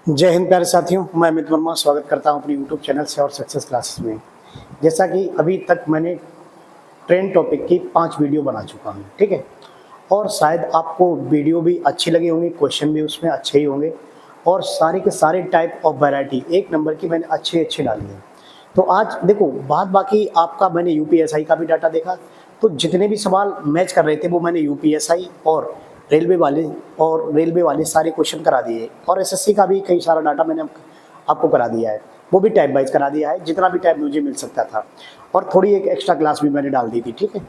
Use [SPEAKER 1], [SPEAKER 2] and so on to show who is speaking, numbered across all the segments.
[SPEAKER 1] जय हिंद प्यारे साथियों, मैं अमित वर्मा स्वागत करता हूं अपनी यूट्यूब चैनल से और सक्सेस क्लासेस में। जैसा कि अभी तक मैंने ट्रेंड टॉपिक की 5 वीडियो बना चुका हूं, ठीक है। और शायद आपको वीडियो भी अच्छी लगी होंगी, क्वेश्चन भी उसमें अच्छे ही होंगे और सारे के सारे टाइप ऑफ वैरायटी एक नंबर की मैंने अच्छे डाली है। तो आज देखो, बात बाकी आपका मैंने यूपीएसआई का भी डाटा देखा, तो जितने भी सवाल मैच कर रहे थे वो मैंने यूपीएसआई और रेलवे वाले सारे क्वेश्चन करा दिए और एसएससी का भी कई सारा डाटा मैंने आपको करा दिया है। वो भी टाइप वाइज करा दिया है, जितना भी टाइप मुझे मिल सकता था। और थोड़ी एक एक्स्ट्रा क्लास भी मैंने डाल दी थी, ठीक है।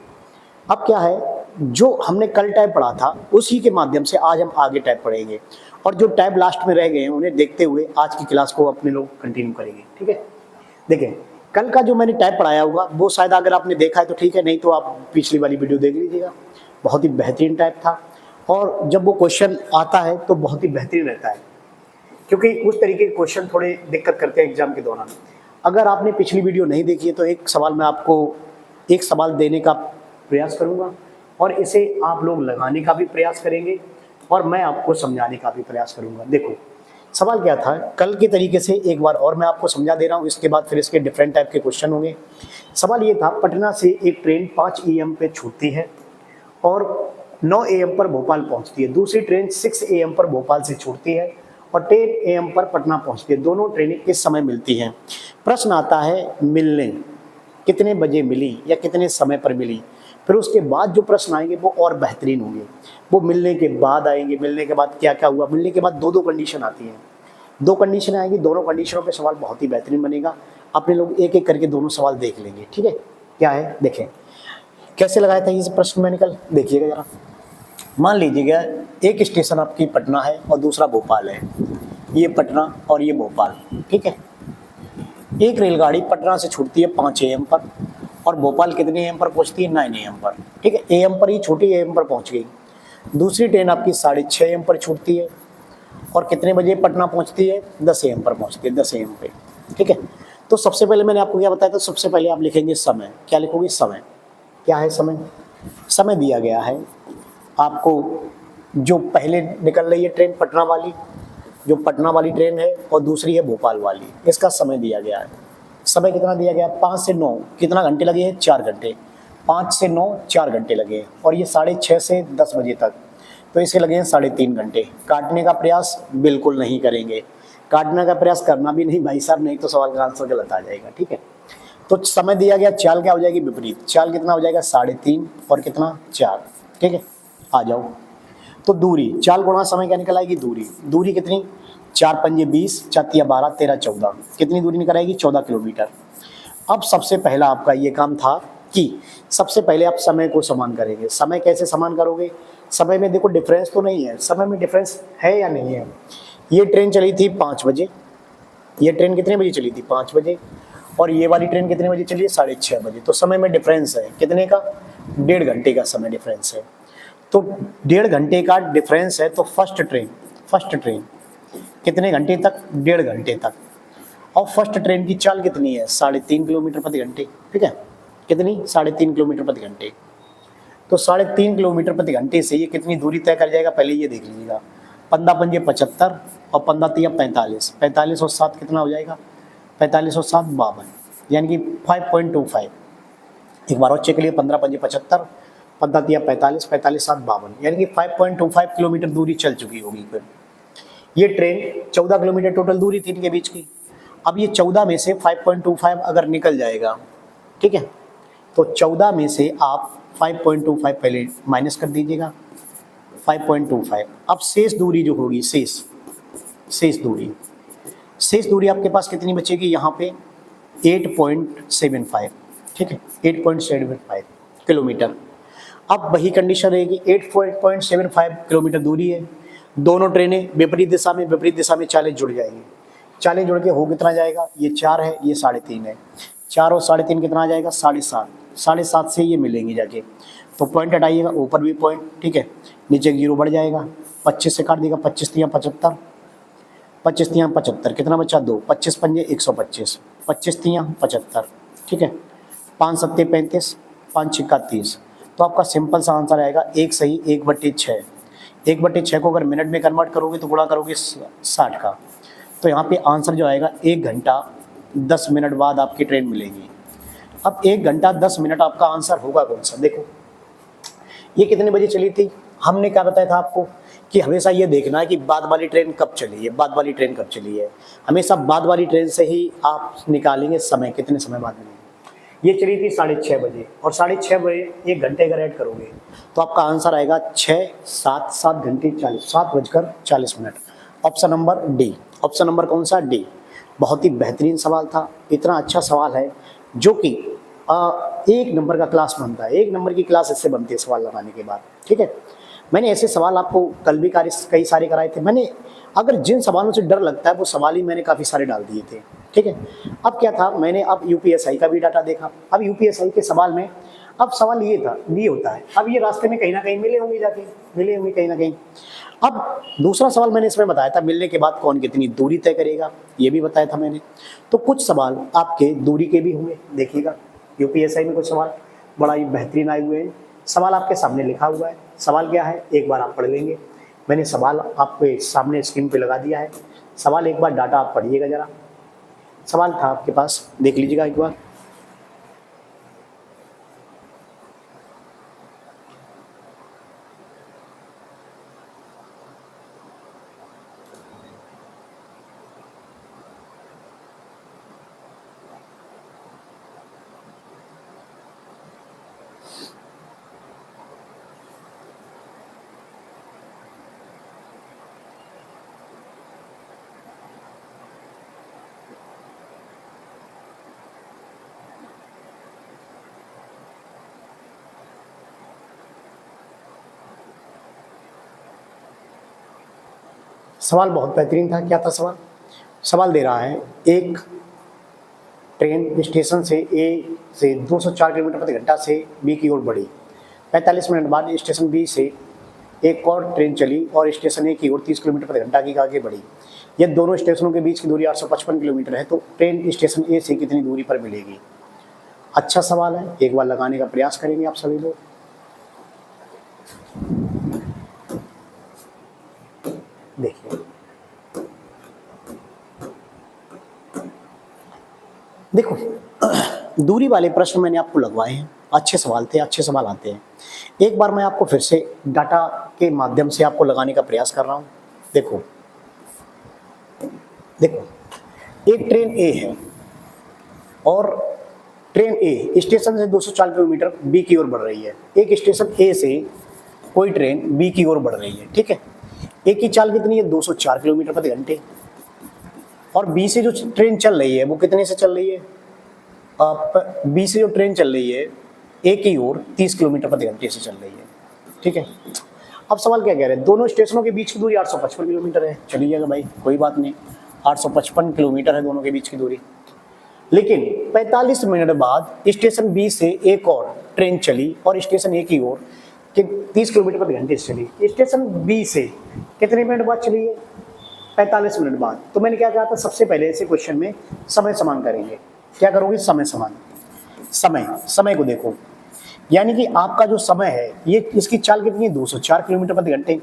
[SPEAKER 1] अब क्या है, जो हमने कल टाइप पढ़ा था उसी के माध्यम से आज हम आगे टाइप पढ़ेंगे और जो टाइप लास्ट में रह गए हैं उन्हें देखते हुए आज की क्लास को अपने लोग कंटिन्यू करेंगे, ठीक है। देखें, कल का जो मैंने टाइप पढ़ाया होगा वो शायद अगर आपने देखा है तो ठीक है, नहीं तो आप पिछली वाली वीडियो देख लीजिएगा। बहुत ही बेहतरीन टाइप था और जब वो क्वेश्चन आता है तो बहुत ही बेहतरीन रहता है, क्योंकि उस तरीके के क्वेश्चन थोड़े दिक्कत करते हैं एग्जाम के दौरान। अगर आपने पिछली वीडियो नहीं देखी है तो एक सवाल मैं आपको एक सवाल देने का प्रयास करूंगा और इसे आप लोग लगाने का भी प्रयास करेंगे और मैं आपको समझाने का भी प्रयास करूंगा। देखो, सवाल क्या था कल के तरीके से एक बार और मैं आपको समझा दे रहा हूँ, इसके बाद फिर इसके डिफरेंट टाइप के क्वेश्चन होंगे। सवाल ये था, पटना से एक ट्रेन 5 AM पे छूटती है और 9 AM पर भोपाल पहुंचती है। दूसरी ट्रेन 6 AM पर भोपाल से छूटती है और 10 AM पर पटना पहुंचती है। दोनों ट्रेनें किस समय मिलती हैं? प्रश्न आता है मिलने, कितने बजे मिली या कितने समय पर मिली। फिर उसके बाद जो प्रश्न आएंगे वो और बेहतरीन होंगे, वो मिलने के बाद आएंगे। मिलने के बाद क्या क्या हुआ, मिलने के बाद दो कंडीशन आती हैं, 2 कंडीशन आएंगी, दोनों कंडीशनों पे सवाल बहुत ही बेहतरीन बनेगा। अपने लोग एक एक करके दोनों सवाल देख लेंगे, ठीक है। क्या है देखें, कैसे लगाया था ये प्रश्न मैंने कल, देखिएगा जरा। मान लीजिएगा एक स्टेशन आपकी पटना है और दूसरा भोपाल है, ये पटना और ये भोपाल, ठीक है। एक रेलगाड़ी पटना से छूटती है 5 AM पर और भोपाल कितने AM पर पहुंचती है? 9 AM पर, ठीक है। AM पर ही छोटी AM पर पहुंच गई। दूसरी ट्रेन आपकी 6:30 AM पर छूटती है और कितने बजे पटना पहुंचती है? 10 AM पर पहुंचती है, 10 AM पे, ठीक है। तो सबसे पहले मैंने आपको क्या बताया था, सबसे पहले आप लिखेंगे समय। क्या लिखोगे? समय। क्या है समय? समय दिया गया है आपको, जो पहले निकल रही है ट्रेन पटना वाली, जो पटना वाली ट्रेन है और दूसरी है भोपाल वाली, इसका समय दिया गया है। समय कितना दिया गया? 5 से 9, कितना घंटे लगे हैं? 4 घंटे। 5 से 9 4 घंटे लगे हैं और ये 6:30 से 10 बजे तक, तो इसके लगे हैं 3.5 घंटे। काटने का प्रयास बिल्कुल नहीं करेंगे, काटने का प्रयास करना भी नहीं भाई साहब, नहीं तो सवाल का आंसर गलत आ जाएगा, ठीक है। तो समय दिया गया, चाल क्या हो जाएगी? विपरीत। चाल कितना हो जाएगा? 3.5 और कितना? 4, ठीक है। आ जाओ, तो दूरी, चाल गुणा समय क्या निकल आएगी? दूरी। दूरी कितनी? 4 पंजे 20, 4 12, 13 14, कितनी दूरी निकल आएगी? 14 किलोमीटर। अब सबसे पहला आपका ये काम था कि सबसे पहले आप समय को समान करेंगे। समय कैसे समान करोगे? समय में देखो डिफरेंस तो नहीं है, समय में डिफरेंस है या नहीं है? ये ट्रेन चली थी 5 बजे, ये ट्रेन कितने बजे चली थी? 5 बजे। और ये वाली ट्रेन कितने बजे चली है? 6:30 बजे। तो समय में डिफरेंस है कितने का? 1.5 घंटे का समय डिफरेंस है। तो 1.5 घंटे का डिफरेंस है, तो फर्स्ट ट्रेन कितने घंटे तक? 1.5 घंटे तक। और फर्स्ट ट्रेन की चाल कितनी है? 3.5 किलोमीटर प्रति घंटे, ठीक है। कितनी? 3.5 किलोमीटर प्रति घंटे। तो 3.5 किलोमीटर प्रति घंटे से ये कितनी दूरी तय कर जाएगा? पहले ये देख लीजिएगा। 15 पंजे 75 और 15 तिया 45, 45 और 7 कितना हो जाएगा? 45 और 7 52, यानी कि 5.25। एक बार और चेक करिए, 15 पंजे 75, 15 तिया 45, 45 7 52, यानी कि 5.25 किलोमीटर दूरी चल चुकी होगी। फिर ये ट्रेन 14 किलोमीटर टोटल दूरी थी इनके बीच की। अब ये 14 में से 5.25 अगर निकल जाएगा, ठीक है, तो 14 में से आप 5.25 पहले माइनस कर दीजिएगा, 5.25। अब शेष दूरी जो होगी, शेष दूरी आपके पास कितनी बचेगी? यहाँ पे 8.75, ठीक है, 8.75 किलोमीटर। अब वही कंडीशन रहेगी, 8.75 किलोमीटर दूरी है, दोनों ट्रेनें विपरीत दिशा में चालें जुड़ जाएंगी। चालें जुड़ के हो कितना जाएगा? ये 4 है, ये 3.5 है। 4 और 3.5 कितना आ जाएगा? 7.5। 7.5 से ये मिलेंगी जाके, तो पॉइंट हटाइएगा, ऊपर भी पॉइंट, ठीक है, नीचे 0 बढ़ जाएगा। 25 से काट देगा, 25 तिया 75, 25 तिया 75, कितना बचा? 2, 25 पंजे 125, 25 तिया 75, ठीक है। 5 सत्ते 35, 5 छिक्का 30। तो आपका सिंपल सा आंसर आएगा 1 सही 1/6। 1/6 को अगर मिनट में कन्वर्ट करोगे तो गुणा करोगे 60 का, तो यहाँ पे आंसर जो आएगा 1 घंटा 10 मिनट बाद आपकी ट्रेन मिलेगी। अब 1 घंटा 10 मिनट आपका आंसर होगा कौन सा? देखो ये कितने बजे चली थी, हमने क्या बताया था आपको कि हमेशा ये देखना है कि बाद वाली ट्रेन कब चली है, बाद वाली ट्रेन कब चली है। हमेशा बाद वाली ट्रेन से ही आप निकालेंगे समय, कितने समय बाद मिलेगी। ये चली थी 6:30 बजे, और 6:30 बजे 1 घंटे अगर ऐड करोगे तो आपका आंसर आएगा 6, 7, 7 घंटे 7:40 option number D. Option number कौन सा? डी। बहुत ही बेहतरीन सवाल था, इतना अच्छा सवाल है जो कि 1 नंबर का क्लास बनता है, 1 नंबर की क्लास इससे बनती है सवाल लगाने के बाद। ठीक है, मैंने ऐसे सवाल आपको कल भी कई सारे कराए थे। मैंने अगर जिन सवालों से डर लगता है वो सवाल ही मैंने काफ़ी सारे डाल दिए थे। ठीक है, अब क्या था, मैंने अब यूपीएसआई का भी डाटा देखा। अब यूपीएसआई के सवाल में अब सवाल ये होता है, अब ये रास्ते में कहीं ना कहीं मिले होंगे, मिले होंगे कहीं ना कहीं। अब दूसरा सवाल मैंने इसमें बताया था, मिलने के बाद कौन कितनी दूरी तय करेगा, ये भी बताया था मैंने। तो कुछ सवाल आपके दूरी के भी होंगे, देखिएगा यूपीएसआई में कुछ सवाल बड़ा ही बेहतरीन आए हुए हैं। सवाल आपके सामने लिखा हुआ है, सवाल क्या है एक बार आप पढ़ लेंगे। मैंने सवाल आपके सामने स्क्रीन पे लगा दिया है, सवाल एक बार डाटा आप पढ़िएगा जरा। सवाल था आपके पास, देख लीजिएगा एक बार। सवाल बहुत बेहतरीन था। क्या था सवाल? सवाल दे रहा है, एक ट्रेन स्टेशन से ए से 204 किलोमीटर प्रति घंटा से बी की ओर बढ़ी। 45 मिनट बाद स्टेशन बी से एक और ट्रेन चली और स्टेशन ए की ओर 30 किलोमीटर प्रति घंटा की आगे बढ़ी। ये दोनों स्टेशनों के बीच की दूरी 855 किलोमीटर है, तो ट्रेन स्टेशन ए से कितनी दूरी पर मिलेगी? अच्छा सवाल है, एक बार लगाने का प्रयास करेंगे आप सभी लोग। देखिए, देखो दूरी वाले प्रश्न मैंने आपको लगवाए हैं, अच्छे सवाल थे, अच्छे सवाल आते हैं। एक बार मैं आपको फिर से डाटा के माध्यम से आपको लगाने का प्रयास कर रहा हूं। देखो एक ट्रेन ए है और ट्रेन ए स्टेशन से 204 किलोमीटर बी की ओर बढ़ रही है। एक स्टेशन ए से कोई ट्रेन बी की ओर बढ़ रही है। ठीक है, ए की चाल कितनी है? 204 किलोमीटर प्रति घंटे। और बी से जो ट्रेन चल रही है वो कितने से चल रही है? बी से जो ट्रेन चल रही है ए की ओर 30 किलोमीटर प्रति घंटे से चल रही है। ठीक है, अब सवाल क्या कह रहे हैं? दोनों स्टेशनों के बीच की दूरी 855 किलोमीटर है। चलिएगा भाई, कोई बात नहीं, 855 किलोमीटर है दोनों के बीच की दूरी। लेकिन 45 मिनट बाद स्टेशन बी से एक और ट्रेन चली और स्टेशन ए की ओर 30 किलोमीटर प्रति घंटे से चली। स्टेशन बी से कितने मिनट बाद चली है? 45 मिनट बाद। तो मैंने क्या कहा था, सबसे पहले ऐसे क्वेश्चन में समय समान करेंगे। क्या करोगे? समय समान। समय को देखो, यानी कि आपका जो समय है ये इसकी चाल कितनी है? 204 किलोमीटर प्रति घंटे।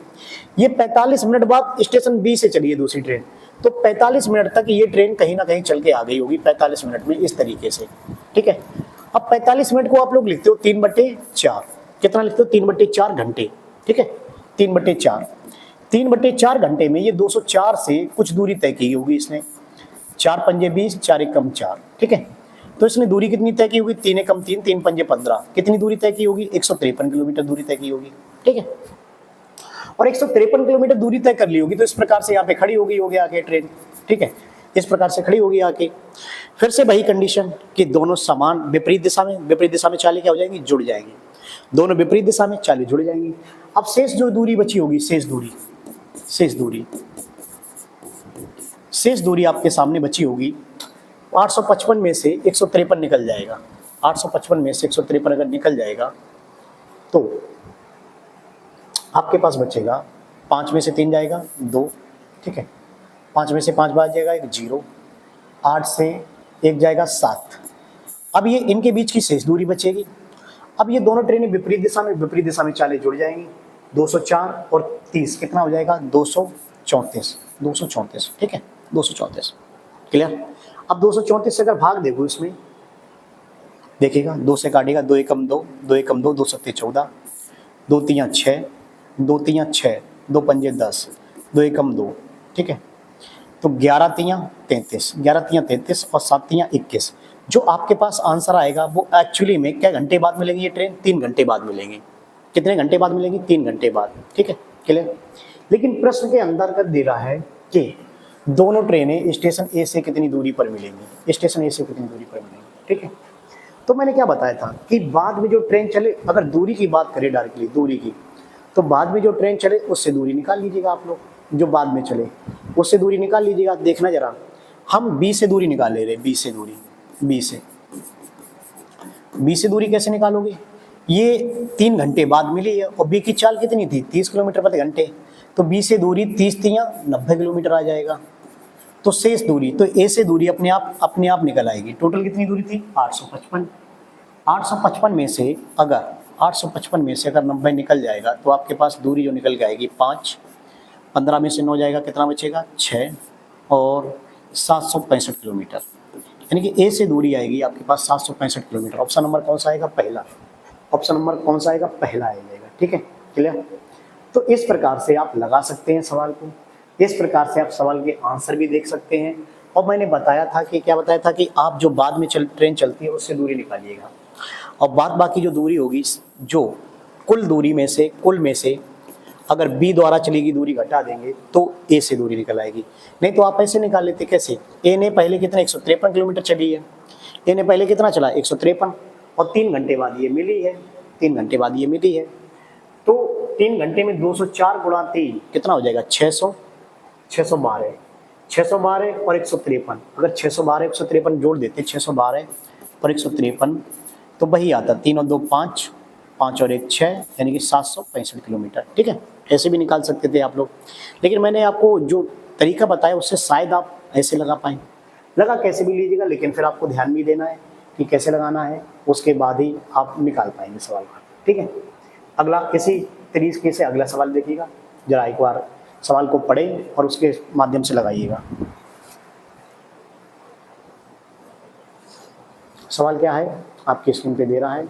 [SPEAKER 1] ये 45 मिनट बाद स्टेशन बी से चली है दूसरी ट्रेन, तो 45 मिनट तक ये ट्रेन कहीं ना कहीं चल के आ गई होगी 45 मिनट में, इस तरीके से। ठीक है, अब 45 मिनट को आप लोग लिखते हो 3/4। कितना लिखते हो? 3/4 घंटे। ठीक है, 3/4। 3/4 घंटे में ये 204 से कुछ दूरी तय की होगी इसने। 4 पंजे 20, 4 एकम 4। ठीक है, तो इसने दूरी कितनी तय की होगी? 3 एकम 3, 3 पंजे 15। कितनी दूरी तय की होगी? 153 किलोमीटर दूरी तय की होगी। ठीक है, और 153 किलोमीटर दूरी तय कर ली होगी तो इस प्रकार से यहाँ पे खड़ी होगी आके ट्रेन। ठीक है, इस प्रकार से खड़ी होगी आके। फिर से वही कंडीशन कि दोनों समान विपरीत दिशा में चालें क्या हो जाएंगी? जुड़ जाएंगी। दोनों विपरीत दिशा में चालें जुड़ जाएंगी। अब शेष जो दूरी बची होगी, शेष दूरी आपके सामने बची होगी। 855 में से 153 निकल जाएगा। 855 में से 153 अगर निकल जाएगा तो आपके पास बचेगा 5 में से 3 जाएगा 2। ठीक है, 5 में से 5 बाद जाएगा 1 0, 8 से 1 जाएगा 7। अब ये इनके बीच की शेष दूरी बचेगी। अब ये दोनों ट्रेनें विपरीत दिशा में चालें जुड़ जाएंगी। 204 और 30 कितना हो जाएगा? 234। ठीक है, 234। क्लियर। अब 234 से अगर भाग देखो इसमें, देखिएगा 2 से काटिएगा, 2 एकम 2, 2 एकम 2, 2 सत्ते 14, 2 तियाँ 6, 2 तियाँ 6, 2 पंजे 10, 2 एकम 2, ठीक है। तो 11 तियाँ 33, 11 तियाँ 33 और 7 तियाँ 21। जो आपके पास आंसर आएगा वो एक्चुअली में क्या घंटे बाद मिलेंगी ये ट्रेन? 3 घंटे बाद मिलेंगी। कितने घंटे बाद मिलेंगी? 3 घंटे बाद, ठीक है, क्लियर। लेकिन प्रश्न के अंदर कर दे रहा है कि दोनों ट्रेनें स्टेशन ए से कितनी दूरी पर मिलेंगी, स्टेशन ए से कितनी दूरी पर मिलेंगी, ठीक है। तो मैंने क्या बताया था कि बाद में जो ट्रेन चले, अगर दूरी की बात करें डायरेक्टली दूरी की, तो बाद में जो ट्रेन चले उससे दूरी निकाल लीजिएगा आप लोग, जो बाद में चले उससे दूरी निकाल लीजिएगा। देखना जरा, हम बी से दूरी निकाल ले रहे, बी से दूरी, बी से दूरी कैसे निकालोगे? ये 3 घंटे बाद मिली है और बी की चाल कितनी थी? 30 किलोमीटर प्रति घंटे। तो बी से दूरी 30 तियाँ 90 किलोमीटर आ जाएगा। तो शेष दूरी, तो ए से दूरी अपने आप निकल आएगी। टोटल कितनी दूरी थी? 855। 855 में से अगर 90 निकल जाएगा तो आपके पास दूरी जो निकल के आएगी 5, 15 में से 9 जाएगा, कितना बचेगा? 6 और 765 किलोमीटर। यानी कि ए से दूरी आएगी आपके पास 765 किलोमीटर। ऑप्शन नंबर कौन सा आएगा? पहला। ऑप्शन नंबर कौन सा आएगा? पहला आ जाएगा, ठीक है, क्लियर। तो इस प्रकार से आप लगा सकते हैं सवाल को, इस प्रकार से आप सवाल के आंसर भी देख सकते हैं। और मैंने बताया था कि क्या बताया था कि आप जो बाद में ट्रेन चलती है उससे दूरी निकालिएगा और बाद बाकी जो दूरी होगी, जो कुल दूरी में से, कुल में से अगर बी द्वारा चलेगी दूरी घटा देंगे तो ए से दूरी निकल आएगी। नहीं तो आप ऐसे निकाल लेते, कैसे? ए ने पहले कितना 153 किलोमीटर चली है, ए ने पहले कितना चला 153 और 3 घंटे बाद ये मिली है, 3 घंटे बाद ये मिली है। तो 3 घंटे में 204 गुणा 3 कितना हो जाएगा? 600, 612, 612 और 153। अगर 612 153 जोड़ देते, 612 और 153 तो वही आता 3 और 2 5, 5 और 1 6, यानी कि 765 किलोमीटर, ठीक है। ऐसे भी निकाल सकते थे आप लोग, लेकिन मैंने आपको जो तरीका बताया उससे शायद आप ऐसे लगा पाएँ। लगा कैसे भी लीजिएगा, लेकिन फिर आपको ध्यान भी देना है कि कैसे लगाना है, उसके बाद ही आप निकाल पाएंगे सवाल का, ठीक है। अगला इसी तरीके से अगला सवाल देखिएगा, जरा एक बार सवाल को पढ़ें और उसके माध्यम से लगाइएगा। सवाल क्या है आपकी स्क्रीन पे दे रहा है।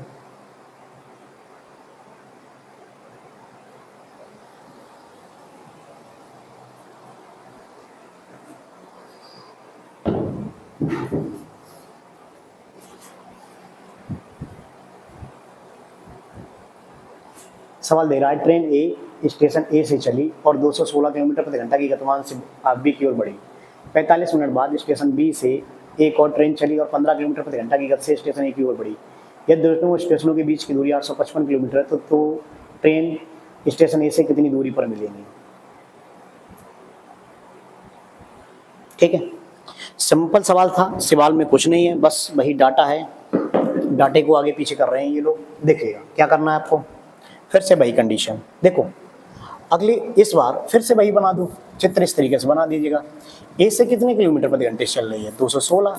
[SPEAKER 1] सवाल दे रहा है, ट्रेन ए स्टेशन ए से चली और 216 किलोमीटर प्रति घंटा की गतिमान से बी की ओर बढ़ी। 45 मिनट बाद स्टेशन बी से एक और ट्रेन चली और 15 किलोमीटर प्रति घंटा की गति से स्टेशन ए की ओर बढ़ी। यदि दोनों स्टेशनों के बीच की दूरी 855 किलोमीटर है तो ट्रेन स्टेशन ए से कितनी दूरी पर मिलेंगी? ठीक है, सिंपल सवाल था, सवाल में कुछ नहीं है, बस वही डाटा है, डाटे को आगे पीछे कर रहे हैं ये लोग। देखिएगा क्या करना है आपको, फिर से वही कंडीशन देखो, अगली इस बार फिर से वही बना दो, चित्र इस तरीके से बना दीजिएगा। ए से कितने किलोमीटर प्रति घंटे से चल रही है? 216।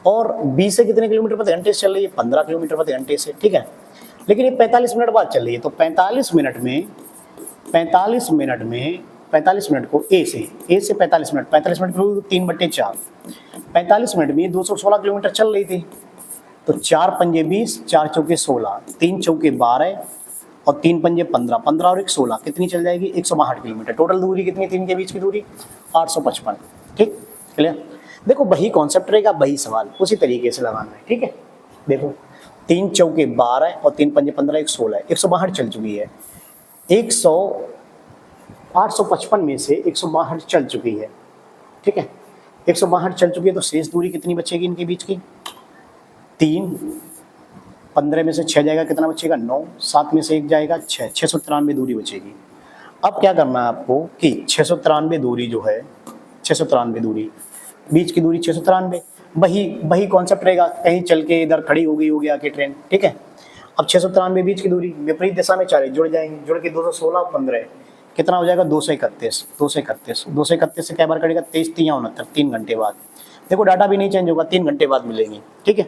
[SPEAKER 1] और बी से कितने किलोमीटर प्रति घंटे से चल रही है? 15 किलोमीटर प्रति घंटे से, ठीक है। लेकिन ये 45 मिनट बाद चल रही है, तो 45 मिनट मिनट को ए से 45 मिनट 3/4, 45 मिनट में 216 किलोमीटर चल रही थी। तो 4 पंजे 20, 4 चौके 16, 3 चौके 12 और 3 पंजे 15, 15 और 1 16, कितनी चल जाएगी? 162 किलोमीटर। टोटल दूरी कितनी थी इनके बीच की दूरी? 855, ठीक, क्लियर। देखो वही कॉन्सेप्ट रहेगा, वही सवाल उसी तरीके से लगाना है, ठीक है। देखो 3 चौके 12 और 3 पंजे 15, 1 16, 162 चल चुकी है। 855 में से 162 चल चुकी है, ठीक है। 162 चल चुकी है तो शेष दूरी कितनी बचेगी इनके बीच की? 3, 15 में से 6 जाएगा, कितना बचेगा? 9, 7 में से 1 जाएगा 6, 693 दूरी बचेगी। अब क्या करना है आपको कि 693 दूरी जो है, 693 दूरी, बीच की दूरी 693, वही कॉन्सेप्ट रहेगा, कहीं चल के इधर खड़ी हो गई आके ट्रेन, ठीक है। अब 693 बीच की दूरी विपरीत दिशा में चारे जुड़ जाएंगे, जुड़ के 216 और 15 कितना हो जाएगा? 231, 231 से क्या बार करेगा? 23 3 69, 3 घंटे बाद। देखो डाटा भी नहीं चेंज होगा, 3 घंटे बाद मिलेंगी, ठीक है,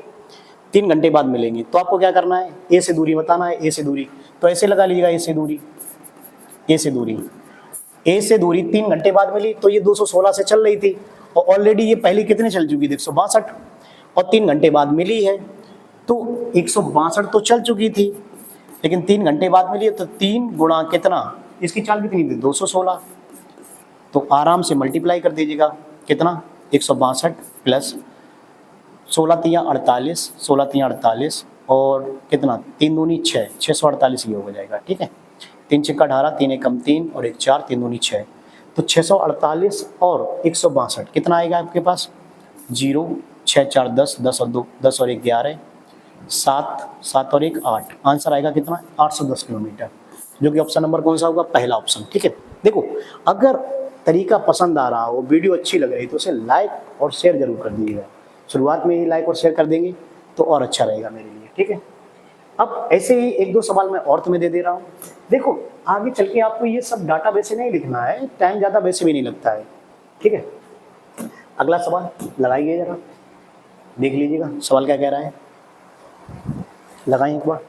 [SPEAKER 1] 3 घंटे बाद मिलेंगी। तो आपको क्या करना है? ए से दूरी बताना है, ए से दूरी, तो ऐसे लगा लीजिएगा, ए से दूरी 3 घंटे बाद मिली, तो ये 216 से चल रही थी और ऑलरेडी ये पहले कितने चल चुकी थी, 162, और 3 घंटे बाद मिली है, तो 162 तो चल चुकी थी लेकिन 3 घंटे बाद मिली है, तो 3 गुणा कितना, इसकी चाल कितनी थी, 216, तो आराम से मल्टीप्लाई कर दीजिएगा, कितना, 162 प्लस 16×3 = 48, 16×3 = 48, और कितना, 3 दूनी 6, 648 ये हो जाएगा, ठीक है। 3 छक्का 18, 3 एकम 3 और 1 4, 3 दूनी 6, तो 648 और 162 कितना आएगा आपके पास, 0, 6 4 10, 10 और 2 10 और 1 11, 7 7 और 1 8, आंसर आएगा कितना, 810 किलोमीटर, जो कि ऑप्शन नंबर कौन सा होगा, पहला ऑप्शन, ठीक है। देखो, अगर तरीका पसंद आ रहा हो, वीडियो अच्छी लग रही तो उसे लाइक और शेयर जरूर कर दीजिएगा। शुरुआत में ही लाइक और शेयर कर देंगे तो और अच्छा रहेगा मेरे लिए, ठीक है। अब ऐसे ही 1-2 सवाल मैं और तुम्हें दे दे रहा हूँ। देखो, आगे चल के आपको ये सब डाटा वैसे नहीं लिखना है, टाइम ज़्यादा वैसे भी नहीं लगता है, ठीक है। अगला सवाल लगाइए, जरा देख लीजिएगा सवाल क्या कह रहा है, लगाइए एक बार।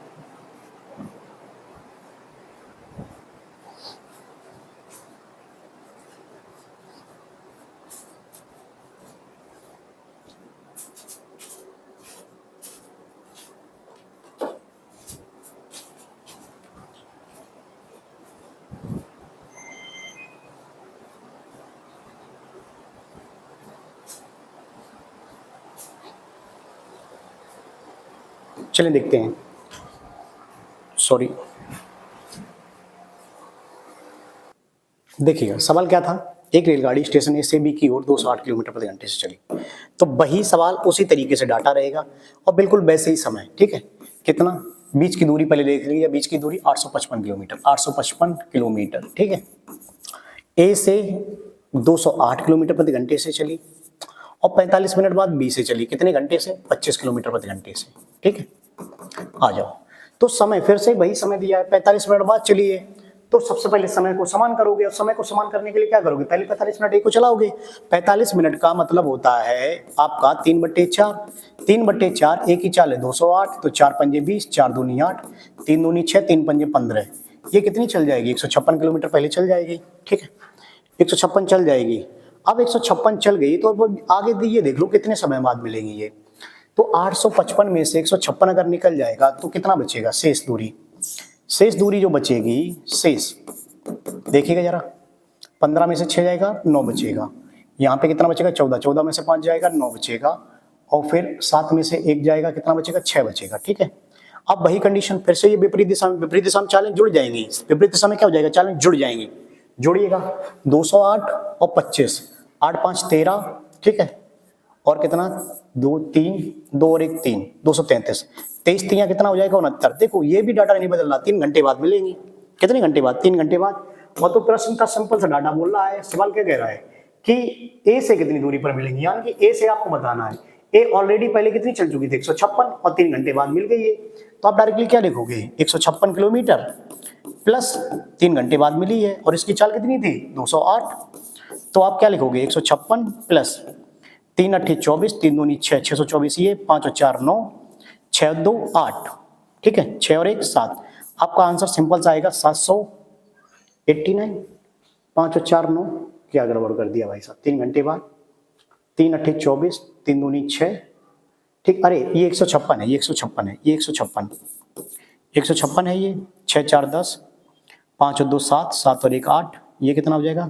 [SPEAKER 1] चलिए देखते हैं, सॉरी, देखिएगा सवाल क्या था। एक रेलगाड़ी स्टेशन ए से बी की ओर 208 किलोमीटर प्रति घंटे से चली, तो वही सवाल उसी तरीके से डाटा रहेगा और बिल्कुल वैसे ही समय, ठीक है। कितना, बीच की दूरी पहले देख लीजिए, बीच की दूरी 855 किलोमीटर, 855 किलोमीटर, ठीक है। ए से 208 किलोमीटर प्रति घंटे से चली और 45 मिनट बाद बी से चली, कितने घंटे से, 25 किलोमीटर प्रति घंटे से, ठीक है। आ जाओ, तो समय फिर से वही समय दिया है, 45 मिनट बाद चलिए, तो सबसे पहले समय को समान करोगे, और समय को समान करने के लिए क्या करोगे, पहले 45 मिनट ए को चलाओगे। 45 मिनट का मतलब होता है आपका 3/4, 3/4, एक ही चाल है 208, तो 4 पंजे 20, 4 दूनी 8, 3 दूनी 6, 3 पंजे 15, ये कितनी चल जाएगी, 156 किलोमीटर पहले चल जाएगी, ठीक है। 156 चल जाएगी। अब 156 चल गई तो अब आगे ये देख लो कितने समय बाद मिलेगी ये, तो 855 में से 156 अगर निकल जाएगा तो कितना बचेगा, शेष दूरी, शेष दूरी जो बचेगी, शेष देखिएगा जरा, 15 में से 6 जाएगा 9 बचेगा, यहाँ पे कितना बचेगा, 14, 14 में से 5 जाएगा 9 बचेगा, और फिर 7 में से 1 जाएगा, कितना बचेगा, 6 बचेगा, ठीक है। अब वही कंडीशन फिर से ये विपरीत दिशा में चालें जुड़ जाएंगी, विपरीत दिशा में क्या हो जाएगा, चालें जुड़ जाएंगी, जोड़िएगा 208 और 25, 8 5 13, ठीक है, और कितना, 2 3, 2 और 1 3, 233, 23 3 कितना हो जाएगा, 69। देखो ये भी डाटा नहीं बदल रहा, 3 घंटे बाद मिलेंगी, कितने घंटे बाद, 3 घंटे बाद। और तो प्रश्न का सिंपल सा डाटा बोल रहा है, सवाल क्या कह रहा है कि ए से कितनी दूरी पर मिलेंगी, यानी कि ए से आपको बताना है, ए ऑलरेडी पहले कितनी चल चुकी थी, 156, और 3 घंटे बाद मिल गई है, तो आप डायरेक्टली क्या लिखोगे, 156 किलोमीटर प्लस 3 घंटे बाद मिली है, और इसकी चाल कितनी थी, 208, तो आप क्या लिखोगे, 156 प्लस 3 8 24, 3 दूनी 6, 624, ये 5 और 4 9, 6 2 8, ठीक है, 6 और 1 7, आपका आंसर सिंपल सा आएगा 789। 5 और 4 9, क्या गड़बड़ कर दिया भाई साहब, 3 घंटे बाद, 3 8 24, 3 दूनी 6, ठीक, अरे ये 156 है, ये 156 है, ये 156 है, ये 6 4 10, 5 और 2 7, 7 और 1 8, ये कितना हो जाएगा,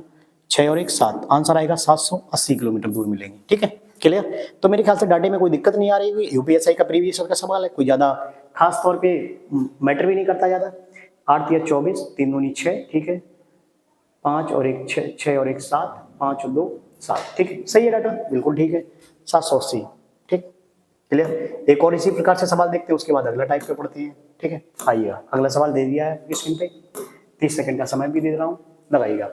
[SPEAKER 1] 6 और 1 7, आंसर आएगा 780 किलोमीटर दूर मिलेंगे, ठीक है, क्लियर। तो मेरे ख्याल से डाटे में कोई दिक्कत नहीं आ रही हुई, यूपीएससी का प्रीवियस ईयर का सवाल है, कोई ज्यादा खास तौर पे मैटर भी नहीं करता ज्यादा। 8 या 24, 3 दूनी 6, ठीक है, 5 और 1 6, 6 और 1 7, 5 और 2 7, ठीक है, सही है डाटा, बिल्कुल ठीक है, 780, ठीक, क्लियर। एक और इसी प्रकार से सवाल देखते हैं, उसके बाद अगला टाइप पे पढ़ते हैं, ठीक है। आइएगा, अगला सवाल दे दिया है स्क्रीन पे, 30 सेकंड का समय भी दे रहा हूँ, लगाइएगा।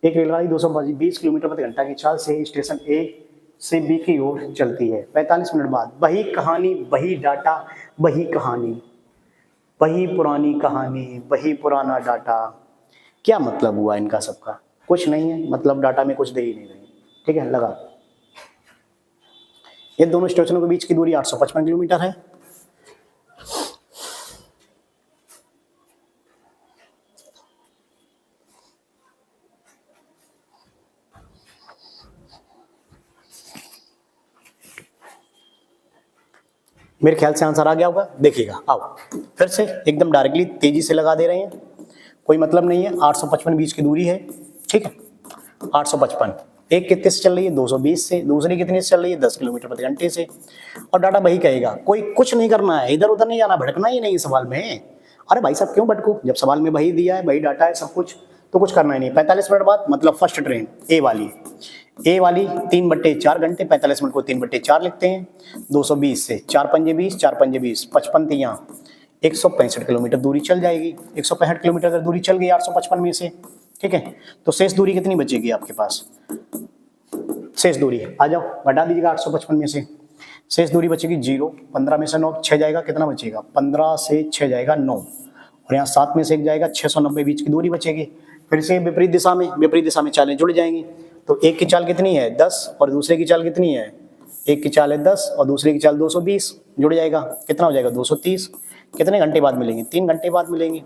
[SPEAKER 1] एक रेलगाड़ी 220 किलोमीटर प्रति घंटा की चाल से स्टेशन ए से बी की ओर चलती है, 45 मिनट बाद, वही कहानी, वही डाटा, वही कहानी, वही पुरानी कहानी, वही पुराना डाटा, क्या मतलब हुआ इनका सबका, कुछ नहीं है, मतलब डाटा में कुछ दे ही नहीं रहे, ठीक है, लगा। इन दोनों स्टेशनों के बीच की दूरी 855 किलोमीटर है। मेरे ख्याल से आंसर आ गया होगा, देखिएगा। आओ फिर से एकदम डायरेक्टली तेजी से लगा दे रहे हैं, कोई मतलब नहीं है। 855 बीच की दूरी है, ठीक है। 855 एक कितने से चल रही है, 220 से, दूसरी कितने से चल रही है, 10 किलोमीटर प्रति घंटे से। और डाटा वही कहेगा, कोई कुछ नहीं करना है, इधर उधर नहीं जाना, भटकना ही नहीं सवाल में। अरे भाई साहब क्यों भटको, जब सवाल में वही दिया है, वही डाटा है सब कुछ, तो कुछ करना ही नहीं। 45 मिनट बाद मतलब फर्स्ट ट्रेन ए वाली 3/4 घंटे, 45 मिनट को 3/4 लिखते हैं। 220 से 4 पंजे 20, 4 पंजे 20, 55 तियां 165 किलोमीटर दूरी चल जाएगी। 165 किलोमीटर अगर दूरी चल गई 855 में से, ठीक है, तो शेष दूरी कितनी बचेगी आपके पास? शेष दूरी आ जाओ घटा दीजिएगा 855 में से, शेष दूरी बचेगी 0, 15 में से 9 6 जाएगा, कितना बचेगा? 15 से 6 जाएगा 9, और यहाँ 7 में से 1 जाएगा, 690 बीच की दूरी बचेगी। फिर से विपरीत दिशा में चालें जुड़ जाएंगी। तो एक की चाल कितनी है 10 और दूसरे की चाल कितनी है, एक की चाल है 10 और दूसरे की चाल 220, जुड़ जाएगा, कितना हो जाएगा 230। कितने घंटे बाद मिलेंगी? 3 घंटे बाद मिलेंगी।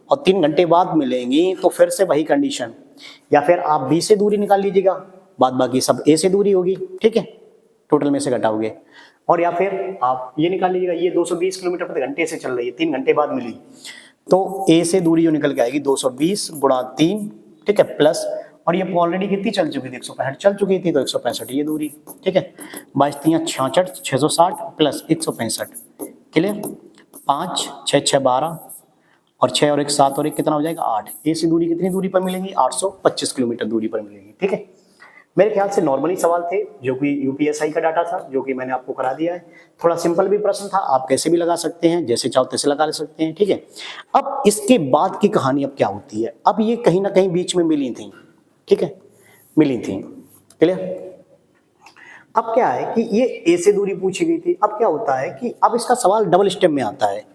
[SPEAKER 1] और 3 घंटे बाद मिलेंगी तो फिर से वही कंडीशन, या फिर आप बी से दूरी निकाल लीजिएगा, बाद बाकी सब ए से दूरी होगी, ठीक है, टोटल में से घटाओगे। और या फिर आप ये निकाल लीजिएगा, ये 220 किलोमीटर प्रति घंटे से चल रही है, 3 घंटे बाद मिली, तो ए से दूरी जो निकल के आएगी 220 गुणा 3, ठीक है, प्लस, और ये ऑलरेडी कितनी चल चुकी थी, 165 चल चुकी थी, तो 165 ये दूरी, ठीक है। 22×3 = 66, 660 प्लस 165, क्लियर। 5 6 6 12 और 6 और 1 7 और 1 कितना हो जाएगा 8। ए से दूरी कितनी दूरी पर मिलेंगी? 825 किलोमीटर दूरी पर मिलेंगी, ठीक है। मेरे ख्याल से नॉर्मली सवाल थे, जो कि यूपीएसआई का डाटा था, जो कि मैंने आपको करा दिया है। थोड़ा सिंपल भी प्रश्न था, आप कैसे भी लगा सकते हैं, जैसे चाहो तैसे लगा सकते हैं, ठीक है। अब इसके बाद की कहानी अब क्या होती है, अब ये कहीं ना कहीं बीच में मिली थी, ठीक है, मिली थी, क्लियर। अब क्या है कि ये ए से दूरी पूछी गई थी। अब क्या होता है कि अब इसका सवाल डबल स्टेप में आता है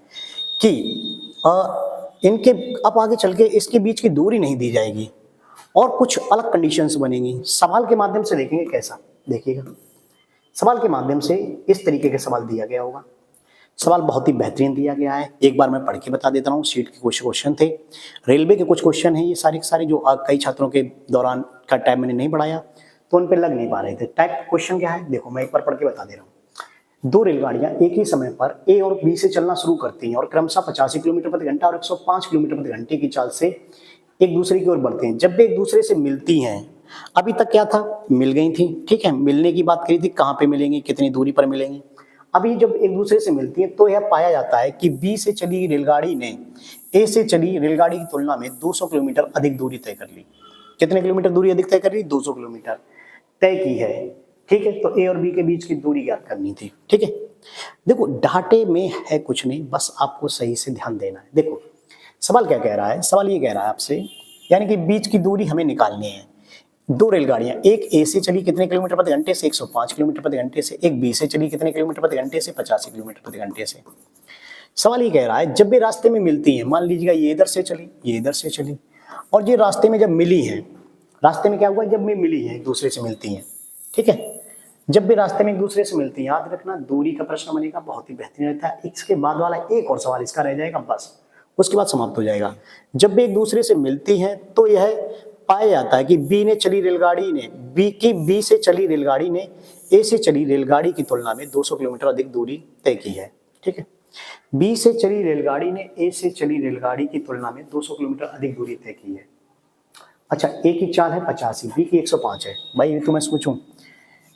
[SPEAKER 1] कि इनके अब आगे चल के इसके बीच की दूरी नहीं दी जाएगी और कुछ अलग कंडीशंस बनेंगी। सवाल के माध्यम से देखेंगे कैसा, देखिएगा। सवाल के माध्यम से इस तरीके के सवाल दिया गया होगा। सवाल बहुत ही बेहतरीन दिया गया है, एक बार मैं पढ़ के बता देता हूँ। शीट के कुछ क्वेश्चन थे, रेलवे के कुछ क्वेश्चन हैं, ये सारे के सारे जो कई छात्रों के दौरान का टाइम मैंने नहीं पढ़ाया तो उन पर लग नहीं पा रहे थे। टाइप क्वेश्चन क्या है, देखो मैं एक बार पढ़ के बता दे रहा हूँ। 2 रेलगाड़ियां एक ही समय पर ए और बी से चलना शुरू करती हैं और क्रमशः 85 किलोमीटर प्रति घंटा और 105 किलोमीटर प्रति घंटे की चाल से एक दूसरे की ओर बढ़ते हैं। जब वे एक दूसरे से मिलती हैं, अभी तक क्या था, मिल गई थी, ठीक है, मिलने की बात करी थी, कहाँ पे मिलेंगी, कितनी दूरी पर मिलेंगी। अभी जब एक दूसरे से मिलती हैं तो यह पाया जाता है कि बी से चली रेलगाड़ी ने ए से चली रेलगाड़ी की तुलना में 200 किलोमीटर अधिक दूरी तय कर ली। कितने किलोमीटर दूरी अधिक तय कर ली? 200 किलोमीटर तय की है, ठीक है। तो ए और बी के बीच की दूरी ज्ञात करनी थी, ठीक है। देखो डाटे में है कुछ नहीं, बस आपको सही से ध्यान देना है। देखो सवाल क्या कह रहा है, सवाल ये कह रहा है आपसे, यानी कि बीच की दूरी हमें निकालनी है। 2 रेलगाड़ियां, एक ए से चली कितने किलोमीटर प्रति घंटे से, 105 किलोमीटर प्रति घंटे से, एक बी से चली कितने किलोमीटर प्रति घंटे से, 85 किलोमीटर प्रति घंटे से। सवाल ये कह रहा है जब भी रास्ते में मिलती हैं, मान लीजिएगा ये इधर से चली, ये इधर से चली, और ये रास्ते में जब मिली है, रास्ते में क्या हुआ, जब में मिली है, एक दूसरे से मिलती हैं, ठीक है। जब भी रास्ते में एक दूसरे से मिलती हैं, याद रखना दूरी का प्रश्न बनेगा, बहुत ही बेहतरीन रहता है। इसके बाद वाला एक और सवाल इसका रह जाएगा, बस उसके बाद समाप्त हो जाएगा। जब भी एक दूसरे से मिलती हैं तो यह पाया जाता है कि बी से चली रेलगाड़ी ने ए से चली रेलगाड़ी की तुलना में 200 किलोमीटर अधिक दूरी तय की है, ठीक है। बी से चली रेलगाड़ी ने ए से चली रेलगाड़ी की तुलना में 200 किलोमीटर अधिक दूरी तय की है। अच्छा, ए की चाल है 85, बी की 105 है। भाई तो मैं सोचूं,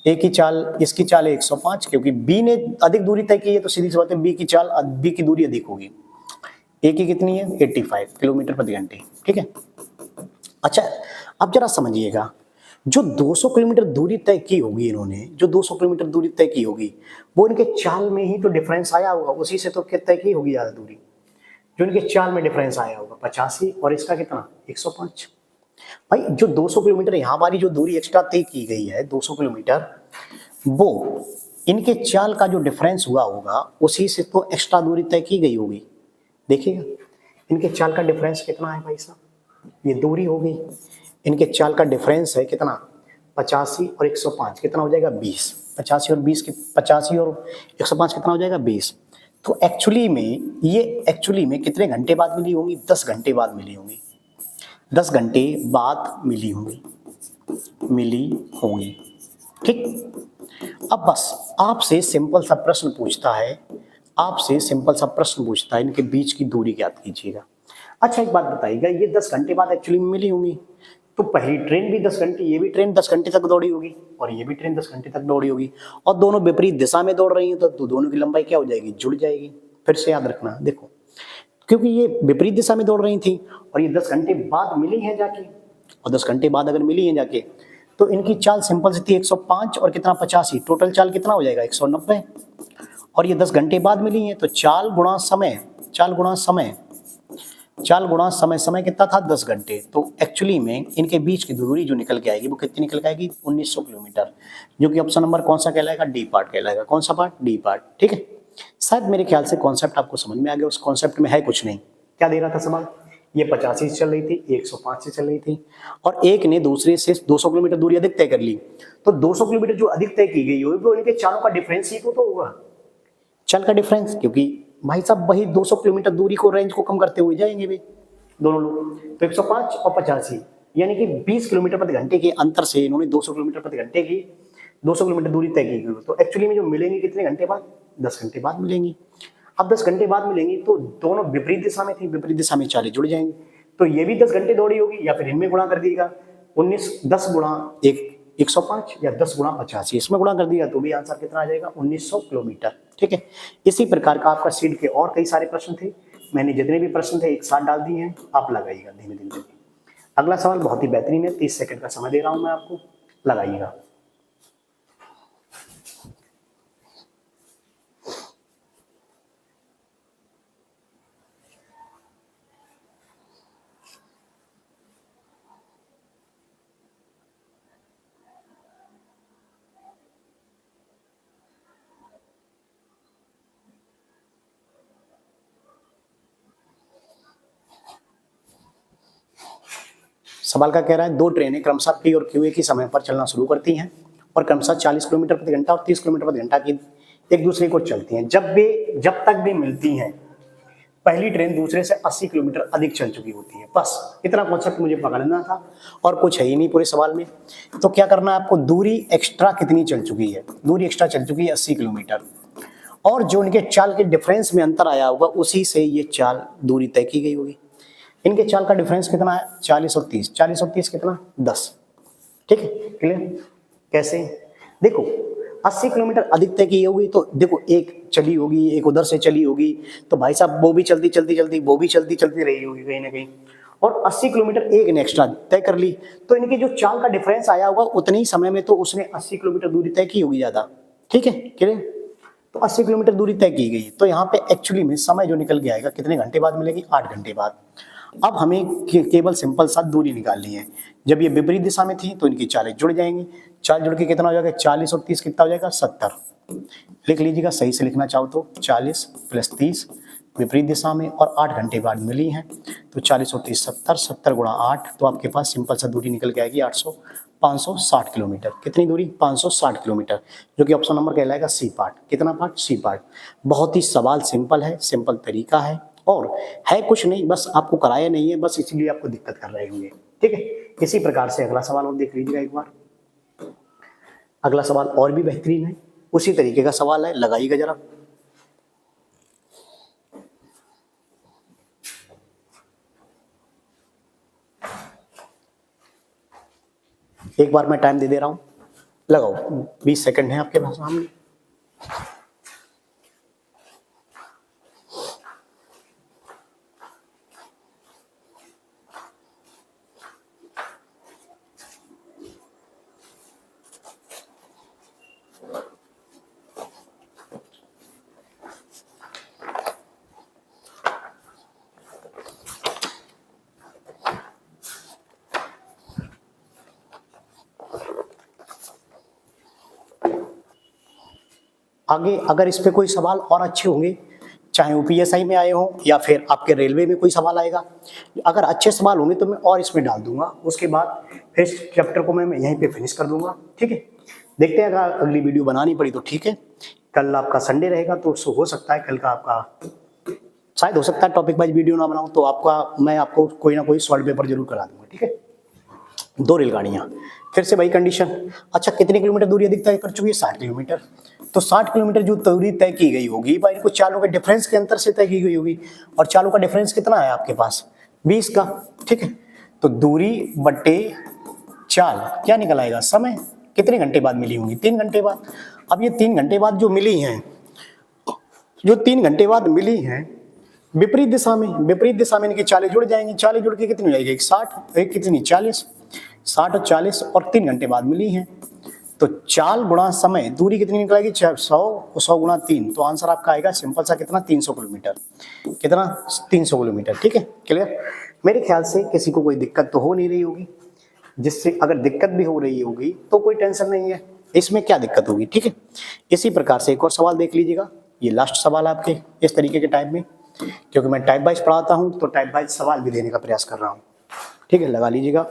[SPEAKER 1] ए की चाल, इसकी चाल है 105, क्योंकि बी ने अधिक दूरी तय की है तो सीधी सी बात है बी की दूरी अधिक होगी। ए की कितनी है 85 किलोमीटर प्रति घंटे, ठीक है। अच्छा अब जरा समझिएगा, जो 200 किलोमीटर दूरी तय की होगी इन्होंने, जो 200 किलोमीटर दूरी तय की होगी, वो इनके चाल में ही तो डिफरेंस आया होगा, उसी से तो तय की होगी ज्यादा दूरी। जो इनके चाल में डिफरेंस आया होगा 85 और इसका कितना 105। भाई जो 200 किलोमीटर यहाँ वाली जो दूरी एक्स्ट्रा तय की गई है 200 किलोमीटर, वो इनके चाल का जो डिफरेंस हुआ होगा उसी से तो एक्स्ट्रा दूरी तय की गई होगी। देखिएगा इनके चाल का डिफरेंस कितना है भाई साहब, ये दूरी हो गई। इनके चाल का डिफरेंस है कितना 85 और 105, कितना हो जाएगा 20। 85 और 105 कितना हो जाएगा 20। तो एक्चुअली में कितने घंटे बाद मिली होंगी, 10 घंटे बाद मिली होंगी, 10 घंटे बाद मिली होंगी, ठीक। अब बस आपसे सिंपल सा प्रश्न पूछता है आपसे सिंपल सा प्रश्न पूछता है, इनके बीच की दूरी ज्ञात कीजिएगा। अच्छा एक बात बताइएगा, ये 10 घंटे बाद एक्चुअली में मिली होंगी, तो पहली ट्रेन भी 10 घंटे, ये भी ट्रेन 10 घंटे तक दौड़ी होगी और ये भी ट्रेन 10 घंटे तक दौड़ी होगी, और दोनों विपरीत दिशा में दौड़ रही हैं, तो दोनों की लंबाई क्या हो जाएगी, जुड़ जाएगी। फिर से याद रखना, देखो क्योंकि ये विपरीत दिशा में दौड़ रही थी और ये 10 घंटे बाद मिली हैं जाके, और 10 घंटे बाद अगर मिली हैं जाके तो इनकी चाल सिंपल सी थी 105 और कितना 85, टोटल चाल कितना हो जाएगा 190, और ये 10 घंटे बाद मिली हैं तो चाल गुणा समय, चाल गुणा समय, चाल गुणा समय, समय कितना था 10 घंटे, तो एक्चुअली में इनके बीच की दूरी जो निकल के आएगी वो कितनी निकल के आएगी 1900 किलोमीटर, जो कि ऑप्शन नंबर कौन सा कहलाएगा, डी पार्ट कहलाएगा। कौन सा पार्ट, डी पार्ट। ठीक है, शायद मेरे ख्याल से कॉन्सेप्ट आपको समझ में आ गया। उस कॉन्सेप्ट में है कुछ नहीं, क्या दे रहा था सवाल, ये 85 से चल रही थी, 105 से चल रही थी, और एक ने दूसरे से 200 किलोमीटर दूरी अधिक तय कर ली, तो 200 किलोमीटर जो अधिक तय की गई होगी वो इनके चालों का डिफरेंस ही तो होगा, चल का डिफरेंस, क्योंकि भाई साहब वही 200 किलोमीटर दूरी को, रेंज को कम करते हुए जाएंगे भी दोनों लोग, तो 105 और 85 यानी कि 20 किलोमीटर प्रति घंटे के अंतर से इन्होंने 200 किलोमीटर प्रति घंटे की 200 किलोमीटर दूरी तय की गई, तो एक्चुअली में जो मिलेंगी कितने घंटे बाद, 10 घंटे बाद मिलेंगी। अब 10 घंटे बाद मिलेंगी तो दोनों विपरीत दिशा में थी, विपरीत दिशा में चालें जुड़ जाएंगी, तो ये भी 10 घंटे दौड़ी होगी, या फिर इनमें गुणा कर दीजिएगा 10 गुणा 105 या 10 गुणा 85, इसमें गुणा कर दिया तो भी आंसर कितना आ जाएगा 1900 किलोमीटर। ठीक है, इसी प्रकार का आपका सीट के और कई सारे प्रश्न थे, मैंने जितने भी प्रश्न थे एक साथ डाल दिए हैं, आप लगाइएगा धीमे धीमे। अगला सवाल बहुत ही बेहतरीन है, 30 सेकंड का समय दे रहा हूं मैं आपको, लगाइएगा। सवाल का कह रहा है, दो ट्रेनें क्रमशः पी और क्यू एक ही समय पर चलना शुरू करती हैं और क्रमशः 40 किलोमीटर प्रति घंटा और 30 किलोमीटर प्रति घंटा की एक दूसरे को चलती हैं। जब तक भी मिलती हैं पहली ट्रेन दूसरे से 80 किलोमीटर अधिक चल चुकी होती है। बस इतना कॉन्सेप्ट मुझे पकड़ना था और कुछ है ही नहीं पूरे सवाल में। तो क्या करना है आपको, दूरी एक्स्ट्रा कितनी चल चुकी है, दूरी एक्स्ट्रा चल चुकी है 80 किलोमीटर, और जो इनके चाल के डिफरेंस में अंतर आया होगा उसी से ये चाल दूरी तय की गई होगी। इनके चाल का डिफरेंस कितना है 40 और 30, 40 और 30 कितना 10। ठीक है, क्लियर। कैसे, देखो 80 किलोमीटर अधिक तय की होगी तो देखो एक चली होगी, एक उधर से चली होगी, तो भाई साहब वो भी चलती चलती वो भी चलती रही होगी कहीं ना कहीं, और 80 किलोमीटर एक ने एक्स्ट्रा तय कर ली, तो इनकी जो चाल का डिफरेंस आया होगा उतनी ही समय में तो उसने 80 किलोमीटर दूरी तय की होगी ज्यादा। ठीक है, क्लियर। तो 80 किलोमीटर दूरी तय की गई, तो यहाँ पे एक्चुअली में समय जो निकल के आएगा कितने घंटे बाद मिलेगी, 8 घंटे बाद। अब हमें केवल सिंपल सा दूरी निकालनी है। जब ये विपरीत दिशा में थी तो इनकी चालें जुड़ जाएंगी, चाल जुड़ के कितना हो जाएगा 40 और 30 कितना हो जाएगा 70। लिख लीजिएगा, सही से लिखना चाहो तो 40 + 30 विपरीत दिशा में और 8 घंटे बाद मिली हैं, तो 40 और 30 70, 70 गुणा 8, तो आपके पास सिंपल सा दूरी निकल के आएगी 560 किलोमीटर। कितनी दूरी 560 किलोमीटर, जो कि ऑप्शन नंबर कहलाएगा सी पार्ट। कितना पार्ट, सी पार्ट। बहुत ही सवाल सिंपल है, सिंपल तरीका है और है कुछ नहीं, बस आपको कराया नहीं है, बस इसीलिए आपको दिक्कत कर रहे होंगे। ठीक है, इसी प्रकार से अगला सवाल और देख लीजिएगा एक बार। अगला सवाल और भी बेहतरीन है, उसी तरीके का सवाल है, लगाइएगा जरा। एक बार मैं टाइम दे दे रहा हूं, लगाओ। 20 सेकंड है आपके पास सामने। आगे अगर इस पे कोई सवाल और अच्छे होंगे, चाहे यूपीएसआई में आए हों या फिर आपके रेलवे में कोई सवाल आएगा, अगर अच्छे सवाल होंगे तो मैं और इसमें डाल दूंगा। उसके बाद फिर इस चैप्टर को मैं यहीं पे फिनिश कर दूंगा। ठीक है, देखते हैं अगर अगली वीडियो बनानी पड़ी तो ठीक है। कल आपका संडे रहेगा तो हो सकता है कल का आपका शायद हो सकता है टॉपिक वाइज वीडियो ना बनाऊं, तो आपका मैं आपको कोई ना कोई सॉल्व पेपर जरूर करा दूंगा। ठीक है, 2 रेलगाड़ियाँ, फिर से वही कंडीशन। अच्छा, कितने किलोमीटर दूरी अधिक तय कर चुकी है 60 किलोमीटर, तो 60 किलोमीटर जो दूरी तय की गई होगी भाई इनको चालों के डिफरेंस के अंतर से तय की गई होगी, और चालों का डिफरेंस कितना है आपके पास 20 का, ठीक है। तो दूरी बट्टे चाल क्या निकल आएगा, समय कितने घंटे बाद मिली होंगी, 3 घंटे बाद। अब ये 3 घंटे बाद जो मिली हैं, जो 3 घंटे बाद मिली हैं विपरीत दिशा में, विपरीत दिशा में इनकी चालें जुड़ जाएंगी, चालें जुड़ के कितनी हो जाएगी, 60, एक कितनी 40, 60 और 40 और 3 घंटे बाद मिली हैं। तो चाल गुणा समय, दूरी कितनी निकलेगी 100 गुणा 3, तो आंसर आपका आएगा सिंपल सा कितना 300 किलोमीटर, कितना 300 किलोमीटर, ठीक है, क्लियर। मेरे ख्याल से किसी को कोई दिक्कत तो हो नहीं रही होगी, जिससे अगर दिक्कत भी हो रही होगी तो कोई टेंशन नहीं है, इसमें क्या दिक्कत होगी, ठीक है। इसी प्रकार से एक और सवाल देख लीजिएगा, ये लास्ट सवाल आपके इस तरीके के टाइप में, क्योंकि मैं टाइप वाइज पढ़ाता हूँ तो टाइप वाइज सवाल भी देने का प्रयास कर रहा हूँ, ठीक है, लगा लीजिएगा।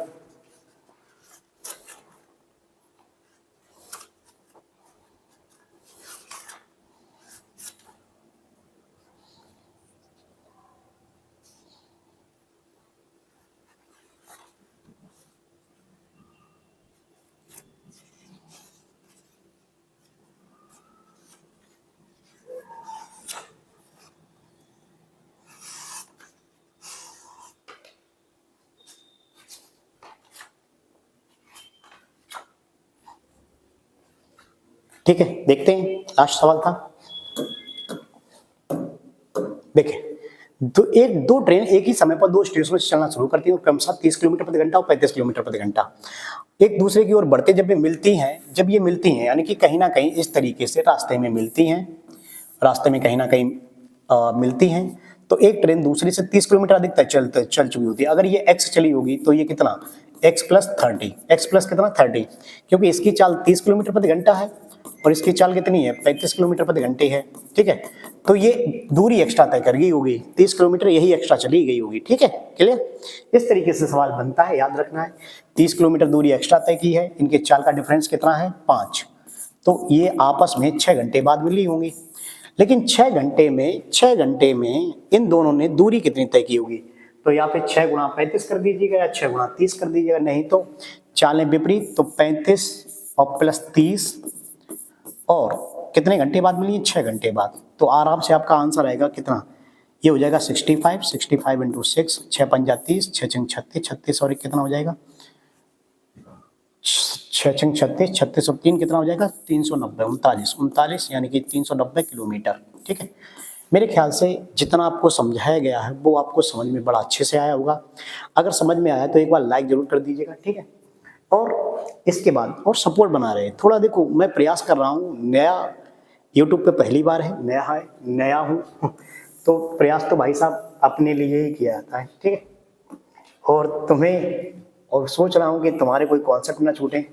[SPEAKER 1] ठीक है, देखते हैं, लास्ट सवाल था। देखिए, दो ट्रेन एक ही समय पर 2 स्टेशनों से चलना शुरू करती हैं और क्रमशः 30 किलोमीटर प्रति घंटा और 35 किलोमीटर प्रति घंटा एक दूसरे की ओर बढ़ते जब ये मिलती हैं यानी कि कहीं ना कहीं इस तरीके से रास्ते में मिलती हैं, रास्ते में कहीं ना कहीं मिलती हैं, तो एक ट्रेन दूसरी से 30 किलोमीटर अधिक तक चल चुकी होती है। अगर ये x चली होगी तो ये कितना x प्लस 30, x प्लस कितना 30, क्योंकि इसकी चाल 30 किलोमीटर प्रति घंटा है और इसकी चाल कितनी है 35 किलोमीटर प्रति घंटे है, ठीक है। तो ये दूरी एक्स्ट्रा तय कर गई होगी, 30 किलोमीटर यही एक्स्ट्रा चली गई होगी, ठीक है, क्लियर। इस तरीके से सवाल बनता है, याद रखना है 30 किलोमीटर दूरी एक्स्ट्रा तय की है, इनके चाल का डिफरेंस कितना है 5, तो ये आपस में 6 घंटे बाद मिली होंगी। लेकिन 6 घंटे में इन दोनों ने दूरी कितनी तय की होगी, तो यहाँ पे 6 गुणा 35 कर दीजिएगा या 6 गुणा 30 कर दीजिएगा, नहीं तो चालें विपरीत, तो 35 और प्लस 30 और कितने घंटे बाद मिली, 6 घंटे बाद। तो आराम से आपका आंसर आएगा कितना, ये हो जाएगा 65 इंटू 6, 6 पंजा 30, 6 छंग 36, 36 और 1 कितना हो जाएगा 6 छंग 36, 36 और 3 कितना हो जाएगा 390, 39 यानी कि 390 किलोमीटर, ठीक है। मेरे ख्याल से जितना आपको समझाया गया है वो आपको समझ में बड़ा अच्छे से आया होगा। अगर समझ में आया तो एक बार लाइक जरूर कर दीजिएगा, ठीक है। और इसके बाद और सपोर्ट बना रहे थोड़ा, देखो मैं प्रयास कर रहा हूँ, नया यूट्यूब पे पहली बार है, नया हूँ तो प्रयास तो भाई साहब अपने लिए ही किया जाता है, ठीक है। और तुम्हें और सोच रहा हूँ कि तुम्हारे कोई कॉन्सेप्ट ना छूटे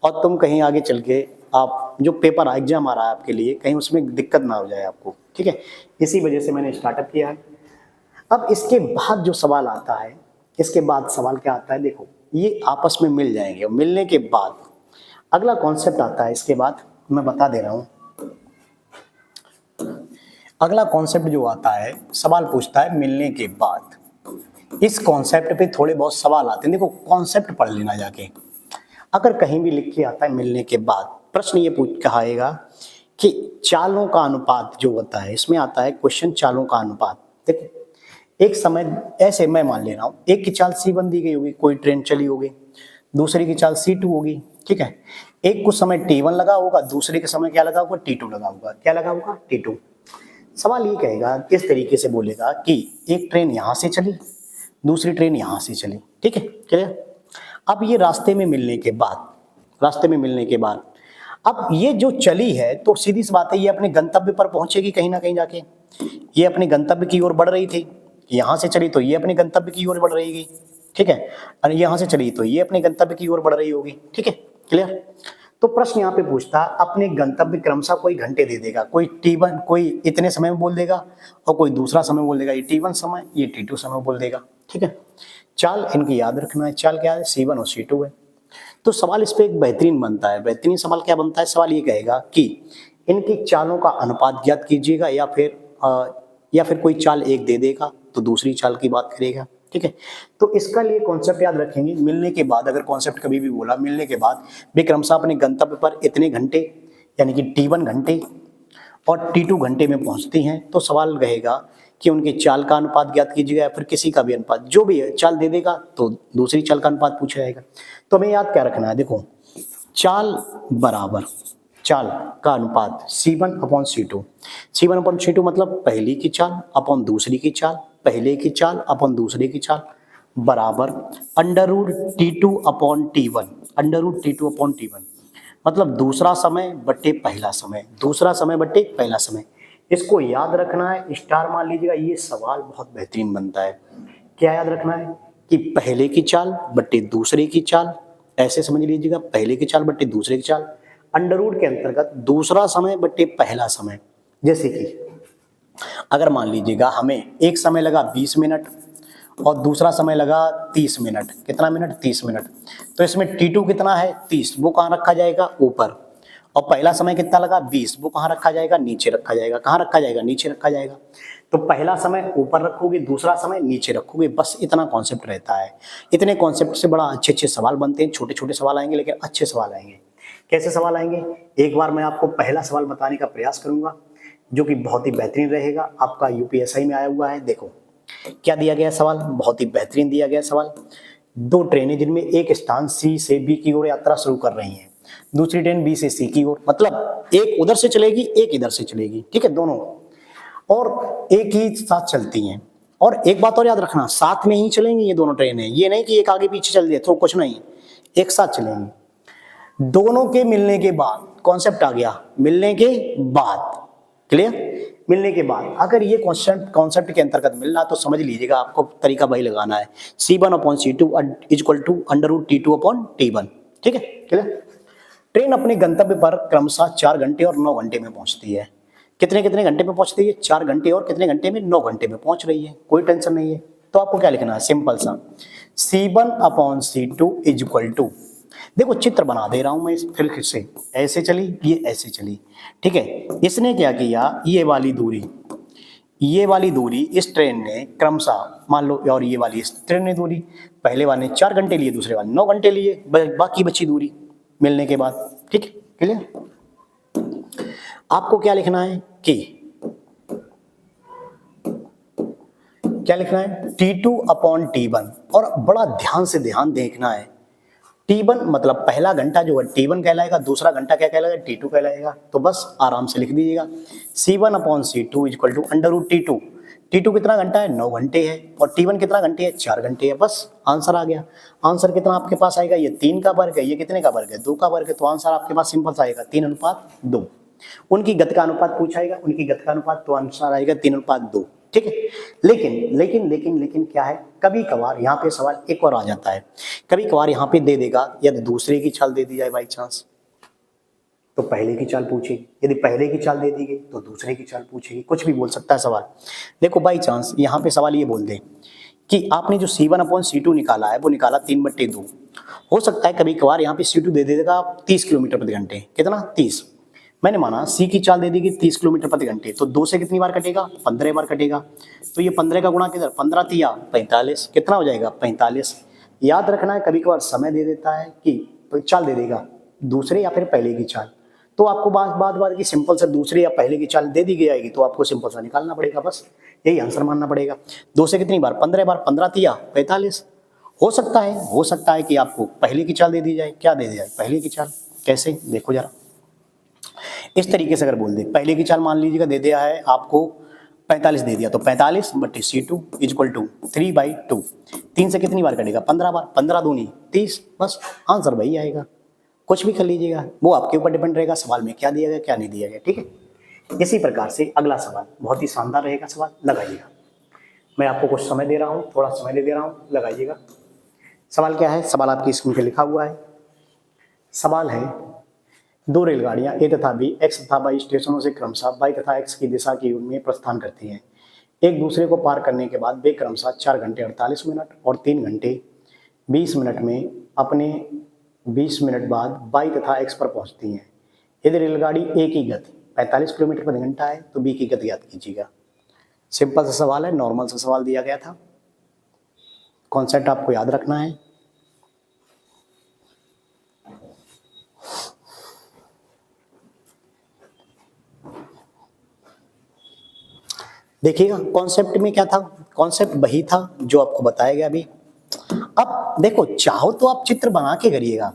[SPEAKER 1] और तुम कहीं आगे चल के आप जो पेपर एग्जाम आ रहा है आपके लिए कहीं उसमें दिक्कत ना हो जाए आपको, ठीक है। इसी वजह से मैंने स्टार्टअप किया है। अब इसके बाद जो सवाल आता है, इसके बाद सवाल क्या आता है, देखो ये आपस में मिल जाएंगे और मिलने के बाद अगला कॉन्सेप्ट आता है। इसके बाद मैं बता दे रहा हूँ, अगला कॉन्सेप्ट जो आता है सवाल पूछता है मिलने के बाद। इस कॉन्सेप्ट पे थोड़े बहुत सवाल आते हैं, देखो कॉन्सेप्ट पढ़ लेना जाके। अगर कहीं भी लिख के आता है मिलने के बाद, प्रश्न ये पूछ कहाएगा कि चालों का अनुपात जो होता है, इसमें आता है क्वेश्चन चालों का अनुपात। देखो एक समय ऐसे मैं मान ले रहा हूँ, एक की चाल C1 दी गई होगी, कोई ट्रेन चली होगी, दूसरी की चाल C2 होगी, ठीक है। एक कुछ समय T1 लगा होगा, दूसरे के समय क्या लगा होगा T2 लगा होगा, क्या लगा होगा T2। सवाल ये कहेगा, किस तरीके से बोलेगा कि एक ट्रेन यहाँ से चली, दूसरी ट्रेन यहाँ से चली, ठीक है, क्लियर। अब ये रास्ते में मिलने के बाद अब ये जो चली है तो सीधी सी बात है ये अपने गंतव्य पर पहुंचेगी कहीं ना कहीं जाके। ये अपने गंतव्य की ओर बढ़ रही थी, यहाँ से चली तो ये अपने गंतव्य की ओर बढ़ रहेगी, ठीक है, और यहाँ से चली तो ये अपने गंतव्य की ओर बढ़ रही होगी, ठीक है, क्लियर। तो प्रश्न यहाँ पे पूछता अपने गंतव्य क्रमशः कोई घंटे दे देगा, कोई T1 कोई इतने समय में बोल देगा और कोई दूसरा समय बोल देगा, ये T1 समय ये T2 समय बोल देगा, ठीक है। चाल इनकी याद रखना है, चाल क्या है C1 और C2 है। तो सवाल इस पे एक बेहतरीन बनता है, बेहतरीन सवाल क्या बनता है, सवाल ये कहेगा कि इनकी चालों का अनुपात ज्ञात कीजिएगा या फिर कोई चाल एक दे देगा तो दूसरी चाल की बात करेगा, ठीक है। तो इसका लिए कॉन्सेप्ट याद रखेंगे, मिलने के बाद अगर कॉन्सेप्ट कभी भी बोला मिलने के बाद वे क्रमशः अपने गंतव्य पर इतने घंटे यानी कि T1 घंटे और T2 घंटे में पहुंचती हैं, तो सवाल रहेगा कि उनके चाल का अनुपात ज्ञात कीजिएगा या फिर किसी का भी अनुपात, जो भी है चाल दे देगा तो दूसरी चाल का अनुपात पूछा जाएगा। तो हमें याद क्या रखना है, देखो चाल बराबर चाल का अनुपात C1 upon C2। C1 upon C2 मतलब पहली की चाल अपॉन दूसरी की चाल, पहले की चाल अपॉन दूसरे की चाल बराबर under root T2 upon T1, under root T2 upon T1 मतलब दूसरा समय बट्टे पहला समय, दूसरा समय बट्टे पहला समय। इसको याद रखना है, स्टार मान लीजिएगा। ये सवाल बहुत बेहतरीन बनता है। क्या याद रखना है कि पहले की चाल बट्टे दूसरे की चाल, ऐसे समझ लीजिएगा, पहले की चाल बट्टे दूसरे की चाल, अंडर रूट के अंतर्गत दूसरा समय बट्टे पहला समय। जैसे कि अगर मान लीजिएगा हमें एक समय लगा 20 मिनट और दूसरा समय लगा 30 मिनट, कितना मिनट, 30 मिनट, तो इसमें T2 कितना है 30, वो कहाँ रखा जाएगा, ऊपर। और पहला समय कितना लगा 20, वो कहाँ रखा जाएगा, नीचे रखा जाएगा। कहाँ रखा जाएगा, नीचे रखा जाएगा। तो पहला समय ऊपर रखोगे, दूसरा समय नीचे रखोगे, बस इतना कॉन्सेप्ट रहता है। इतने कॉन्सेप्ट से बड़ा अच्छे अच्छे सवाल बनते हैं। छोटे छोटे सवाल आएंगे लेकिन अच्छे सवाल आएंगे। कैसे सवाल आएंगे, एक बार मैं आपको पहला सवाल बताने का प्रयास करूंगा जो कि बहुत ही बेहतरीन रहेगा, आपका यूपीएससी में आया हुआ है। देखो क्या दिया गया सवाल, बहुत ही बेहतरीन दिया गया सवाल। दो ट्रेनें जिनमें एक स्थान सी से बी की ओर यात्रा शुरू कर रही हैं, दूसरी ट्रेन बी से सी की ओर, मतलब एक उधर से चलेगी एक इधर से चलेगी, ठीक है, दोनों और एक ही साथ चलती हैं। और एक बात और याद रखना, साथ में ही चलेंगी ये दोनों ट्रेनें, ये नहीं कि एक आगे पीछे चल रही है तो कुछ नहीं, एक साथ चलेंगी। दोनों के मिलने के बाद, कॉन्सेप्ट आ गया, मिलने के बाद, क्लियर, मिलने के बाद अगर ये कॉन्सेप्ट के अंतर्गत मिल रहा तो समझ लीजिएगा आपको तरीका वही लगाना है, C1 upon C2 equal to under root T2 upon T1, ठीक है, क्लियर। ट्रेन अपने गंतव्य पर क्रमशः 4 घंटे और 9 घंटे में पहुंचती है। कितने कितने घंटे में पहुंचती है, 4 घंटे और कितने घंटे में, 9 घंटे में पहुंच रही है, कोई टेंशन नहीं है। तो आपको क्या लिखना है, सिंपल सा, C1 upon C2 is equal to, देखो चित्र बना दे रहा हूं मैं फिर से, ऐसे चली ये ऐसे चली, ठीक है। इसने क्या किया, ये वाली दूरी इस ट्रेन ने क्रमशः मान लो, और ये वाली इस ट्रेन ने दूरी, पहले वाले ने 4 घंटे लिए, दूसरे वाले 9 घंटे लिए, बाकी बची दूरी मिलने के बाद, ठीक है, क्लियर। आपको क्या लिखना है कि क्या लिखना है, T2 अपॉन T1, और बड़ा ध्यान से ध्यान देखना है। T1 मतलब पहला घंटा जो है T1 कहलाएगा, दूसरा घंटा क्या कहलाएगा, T2 कहलाएगा। तो बस आराम से लिख दीजिएगा, C1 upon C2 equal to under root T2। T2 कितना घंटा है, 9 घंटे है, और T1 कितना घंटे है, 4 घंटे है। बस आंसर आ गया। आंसर कितना आपके पास आएगा, ये 3 का वर्ग है, ये कितने का वर्ग है, 2 का वर्ग है। तो आंसर आपके पास सिंपल सा आएगा 3:2। उनकी गति का अनुपात पूछा जाएगा, उनकी गति का अनुपात, तो आंसर आएगा 3:2, ठीक है। लेकिन लेकिन लेकिन लेकिन क्या है, कभी कभार यहाँ पे सवाल एक और आ जाता है, कभी कभार यहाँ पे दे देगा यदि दूसरे की चाल दे दी जाए बाई चांस, तो पहले की चाल पूछेगी, यदि पहले की चाल दे दी गई तो दूसरे की चाल पूछेगी, कुछ भी बोल सकता है सवाल। देखो बाई चांस यहाँ पे सवाल ये बोल दे कि आपने जो C1 अपॉन C2 निकाला है वो निकाला 3/2, हो सकता है कभी कभार यहाँ पे C2 दे देगा 30 किलोमीटर प्रति घंटे, कितना 30, मैंने माना C की चाल दे देगी 30 किलोमीटर प्रति घंटे, तो 2 से कितनी बार कटेगा, 15 बार कटेगा। तो ये 15 का गुणा किधर, 15 तिया 45, कितना हो जाएगा 45। याद रखना है कभी कभार समय दे देता है कि चाल दे देगा दूसरे या फिर पहले की चाल, तो आपको बात की सिंपल से दूसरे या पहले की चाल दे दी जाएगी, तो आपको सिंपल सा निकालना पड़ेगा, बस यही आंसर मानना पड़ेगा। 2 से कितनी बार, 15 बार, 15 तिया 45। हो सकता है कि आपको पहले की चाल दे दी जाए, क्या दे दी जाए, पहले की चाल। कैसे, देखो जरा, इस तरीके से अगर बोल दे, पहले की चाल मान लीजिएगा दे दिया है आपको 45 दे दिया, तो 45/C2 इक्वल टू 3/2। 3 से कितनी बार कटेगा, 15 बार, 15 दूनी 30, बस आंसर वही आएगा। कुछ भी कर लीजिएगा, वो आपके ऊपर डिपेंड रहेगा सवाल में क्या दिया गया क्या नहीं दिया गया, ठीक है। इसी प्रकार से अगला सवाल बहुत ही शानदार रहेगा, सवाल लगाइएगा। मैं आपको कुछ समय दे रहा हूँ, थोड़ा समय दे रहा हूँ, लगाइएगा। सवाल क्या है, सवाल आपकी स्क्रीन पे लिखा हुआ है। सवाल है, 2 रेलगाड़ियां A तथा B X तथा Y स्टेशनों से क्रमशः Y तथा X की दिशा की ओर में प्रस्थान करती हैं। एक दूसरे को पार करने के बाद वे क्रमशः 4 घंटे 48 मिनट और 3 घंटे 20 मिनट में अपने 20 मिनट बाद Y तथा X पर पहुंचती हैं। यदि रेलगाड़ी A की गति 45 किलोमीटर प्रति घंटा है तो B की गति ज्ञात कीजिएगा। सिंपल सा सवाल है, नॉर्मल सा सवाल दिया गया था। कॉन्सेप्ट आपको याद रखना है। देखिएगा कॉन्सेप्ट में क्या था, कॉन्सेप्ट वही था जो आपको बताया गया अभी। अब देखो, चाहो तो आप चित्र बना के करिएगा,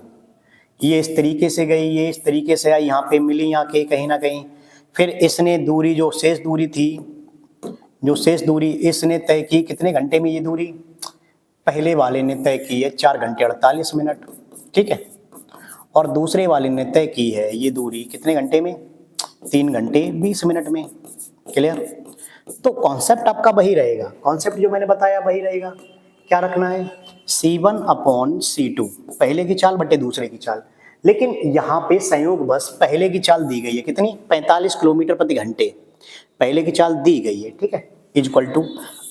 [SPEAKER 1] ये इस तरीके से गई, ये इस तरीके से आई, यहाँ पे मिली आके कहीं ना कहीं, फिर इसने दूरी जो शेष दूरी थी, जो शेष दूरी इसने तय की कितने घंटे में, ये दूरी पहले वाले ने तय की है 4 घंटे 48 मिनट, ठीक है, और दूसरे वाले ने तय की है ये दूरी कितने घंटे में, 3 घंटे 20 मिनट में। क्लियर? तो कॉन्सेप्ट आपका वही रहेगा, कॉन्सेप्ट जो मैंने बताया वही रहेगा। क्या रखना है, C1/C2, पहले की चाल बटे दूसरे की चाल। लेकिन यहाँ पे संयोग बस पहले की चाल दी गई है कितनी, 45 किलोमीटर प्रति घंटे, पहले की चाल दी गई है, ठीक है, इक्वल टू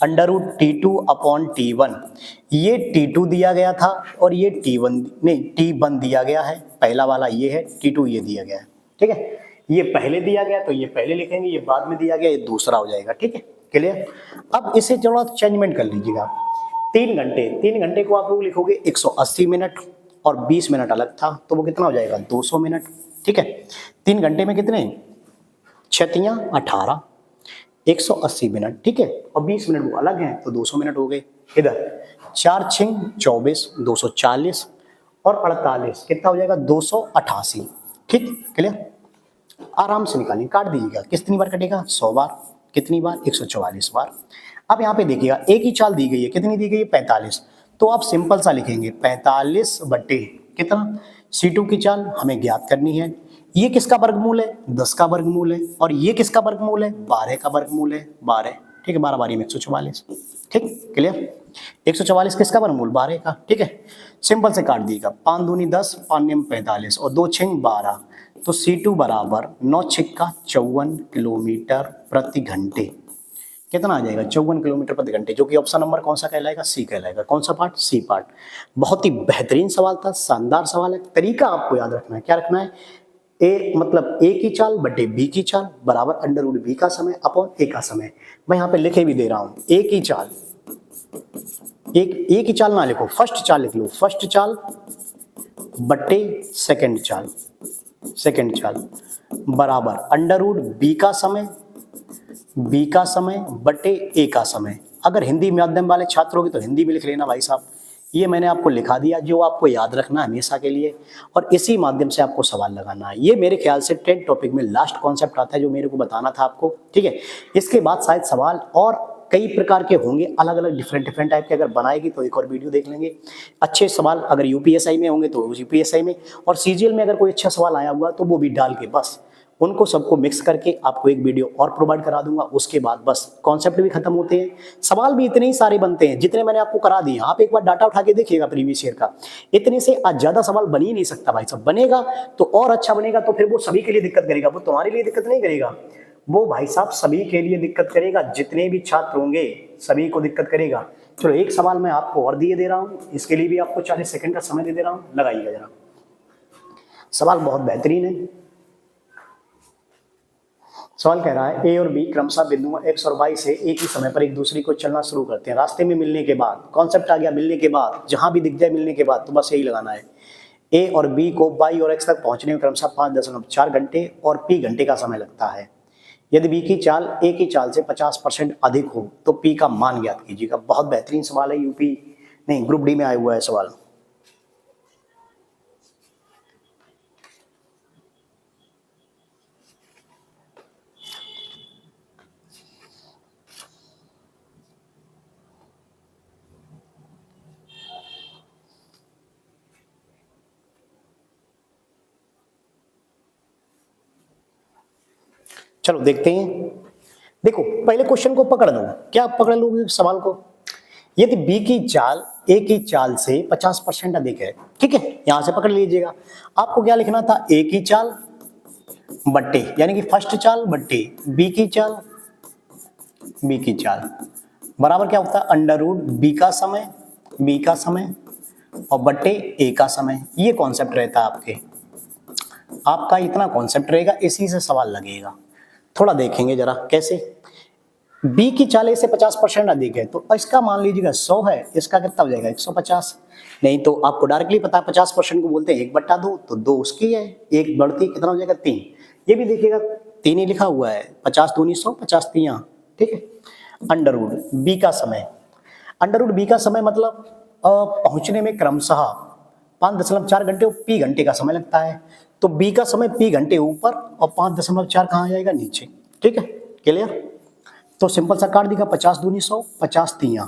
[SPEAKER 1] √T2/T1। ये T2 दिया गया था और ये T1 नहीं T1 दिया गया है, पहला वाला ये है, T2 ये दिया गया है, ठीक है। ये पहले दिया गया तो ये पहले लिखेंगे, ये बाद में दिया गया ये दूसरा हो जाएगा, ठीक है, क्लियर। अब इसे थोड़ा चेंजमेंट कर लीजिएगा, 3 घंटे को आप लोग लिखोगे 180 मिनट और 20 मिनट अलग था, तो वो कितना हो जाएगा 200 मिनट, ठीक है। 3 घंटे में कितने, 6 18, 180 मिनट, ठीक है, और 20 मिनट वो अलग हैं तो 200 मिनट हो गए। इधर 4 6 24, 240 और 48 कितना हो जाएगा 288, ठीक, क्लियर। आराम से निकालिए, काट दीजिएगा, कितनी बार कटेगा 100 बार, कितनी बार 144 बार। अब यहाँ पे देखिएगा एक ही चाल दी गई है, कितनी दी गई है 45, तो आप सिंपल सा लिखेंगे 45 बटे कितना, C2 की चाल हमें ज्ञात करनी है, ये किसका वर्गमूल है 10 का वर्गमूल है, और ये किसका वर्गमूल है 12 का वर्गमूल है, 12, ठीक है, 12 बारी में 144, ठीक, क्लियर। 144 किसका वर्गमूल 12 का, ठीक है, सिंपल से काट दीजिएगा, 5 दूनी 10, 5 नियम 45 और 2 6 12, तो C2 बराबर 9 6 54 किलोमीटर प्रति घंटे, कितना आ जाएगा 54 किलोमीटर प्रति घंटे, जो कि ऑप्शन नंबर कौन सा कहलाएगा, सी कहलाएगा। कौन सा पार्ट, सी पार्ट। बहुत ही बेहतरीन सवाल था, शानदार सवाल है। तरीका आपको याद रखना है, क्या रखना है, ए मतलब ए की चाल बटे बी की चाल बराबर √b का समय अपॉन ए का समय। मैं यहाँ पे लिखे भी दे रहा हूँ, ए की चाल, ए की चाल ना लिखो, फर्स्ट चाल लिख लो, फर्स्ट चाल बटे सेकंड चाल, सेकंड चाल बराबर √b का समय, बी का समय बटे ए का समय। अगर हिंदी माध्यम वाले छात्र होंगे तो हिंदी में लिख लेना भाई साहब, ये मैंने आपको लिखा दिया, जो आपको याद रखना है हमेशा के लिए, और इसी माध्यम से आपको सवाल लगाना है। ये मेरे ख्याल से 10 टॉपिक में लास्ट कॉन्सेप्ट आता है जो मेरे को बताना था आपको, ठीक है। इसके बाद शायद सवाल और कई प्रकार के होंगे, अलग अलग डिफरेंट टाइप के, अगर बनाएगी तो एक और वीडियो देख लेंगे। अच्छे सवाल अगर यूपीएसआई में होंगे तो यूपीएसआई में, और सीजीएल में अगर कोई अच्छा सवाल आया हुआ तो वो भी डाल के बस उनको सबको मिक्स करके आपको एक वीडियो और प्रोवाइड करा दूंगा। उसके बाद बस कॉन्सेप्ट भी खत्म होते हैं, सवाल भी इतने ही सारे बनते हैं जितने मैंने आपको करा दिए। आप एक बार डाटा उठा के देखिएगा प्रीवियस ईयर का, इतने से आज ज्यादा सवाल बन ही नहीं सकता भाई साहब। बनेगा तो और अच्छा बनेगा, तो फिर वो सभी के लिए दिक्कत करेगा, वो तुम्हारे लिए दिक्कत नहीं करेगा, वो भाई साहब सभी के लिए दिक्कत करेगा, जितने भी छात्र होंगे सभी को दिक्कत करेगा। चलो एक सवाल मैं आपको और दिए दे रहा हूँ, इसके लिए भी आपको 40 सेकंड का समय दे रहा हूँ, लगाइएगा जरा। सवाल बहुत बेहतरीन है। सवाल कह रहा है ए और बी क्रमशः बिंदुओं x और y से एक ही समय पर एक दूसरे को चलना शुरू करते हैं। रास्ते में मिलने के बाद, कॉन्सेप्ट आ गया, मिलने के बाद, जहां भी दिख जाए मिलने के बाद, तो बस यही लगाना है। ए और बी को y और x तक पहुंचने में क्रमशः 5.4 घंटे और p घंटे का समय लगता है। यदि बी की चाल ए की चाल से 50% अधिक हो तो p का मान ज्ञात कीजिएगा। बहुत बेहतरीन सवाल है, यूपी नहीं ग्रुप डी में आया हुआ है सवाल। चलो देखते हैं। देखो पहले क्वेश्चन को पकड़ लो, क्या पकड़ लोगे सवाल को। यदि बी की चाल ए की चाल से 50% अधिक है, ठीक है, यहां से पकड़ लीजिएगा। आपको क्या लिखना था, ए की चाल बट्टे यानी कि फर्स्ट चाल बट्टे बी की चाल, बी की चाल बराबर क्या होता है √b का समय, बी का समय और बट्टे ए का समय। ये कॉन्सेप्ट रहता है आपका इतना कॉन्सेप्ट रहेगा, इसी से सवाल लगेगा। थोड़ा देखेंगे जरा कैसे। बी की चाल ए से 50% अधिक है, तो इसका मान लीजिएगा 100 है, इसका कितना हो जाएगा 150। नहीं तो आपको डायरेक्टली पता है 50% को बोलते हैं 1/2, तो 2 उसकी है, एक बढ़ती कितना हो जाएगा 3। ये भी देखिएगा 3 ही लिखा हुआ है, 50 दूनी 100, 50 3, ठीक है। अंडर रूट बी का समय, अंडर रूट बी का समय मतलब पहुंचने में क्रमशः 5.4 घंटे और पी घंटे का समय लगता है। तो बी का समय पी घंटे ऊपर और 5.4 कहाँ आ जाएगा, नीचे। ठीक है, क्लियर। तो सिंपल सा काट देगा, 50 दूनी 100, 50 तियां।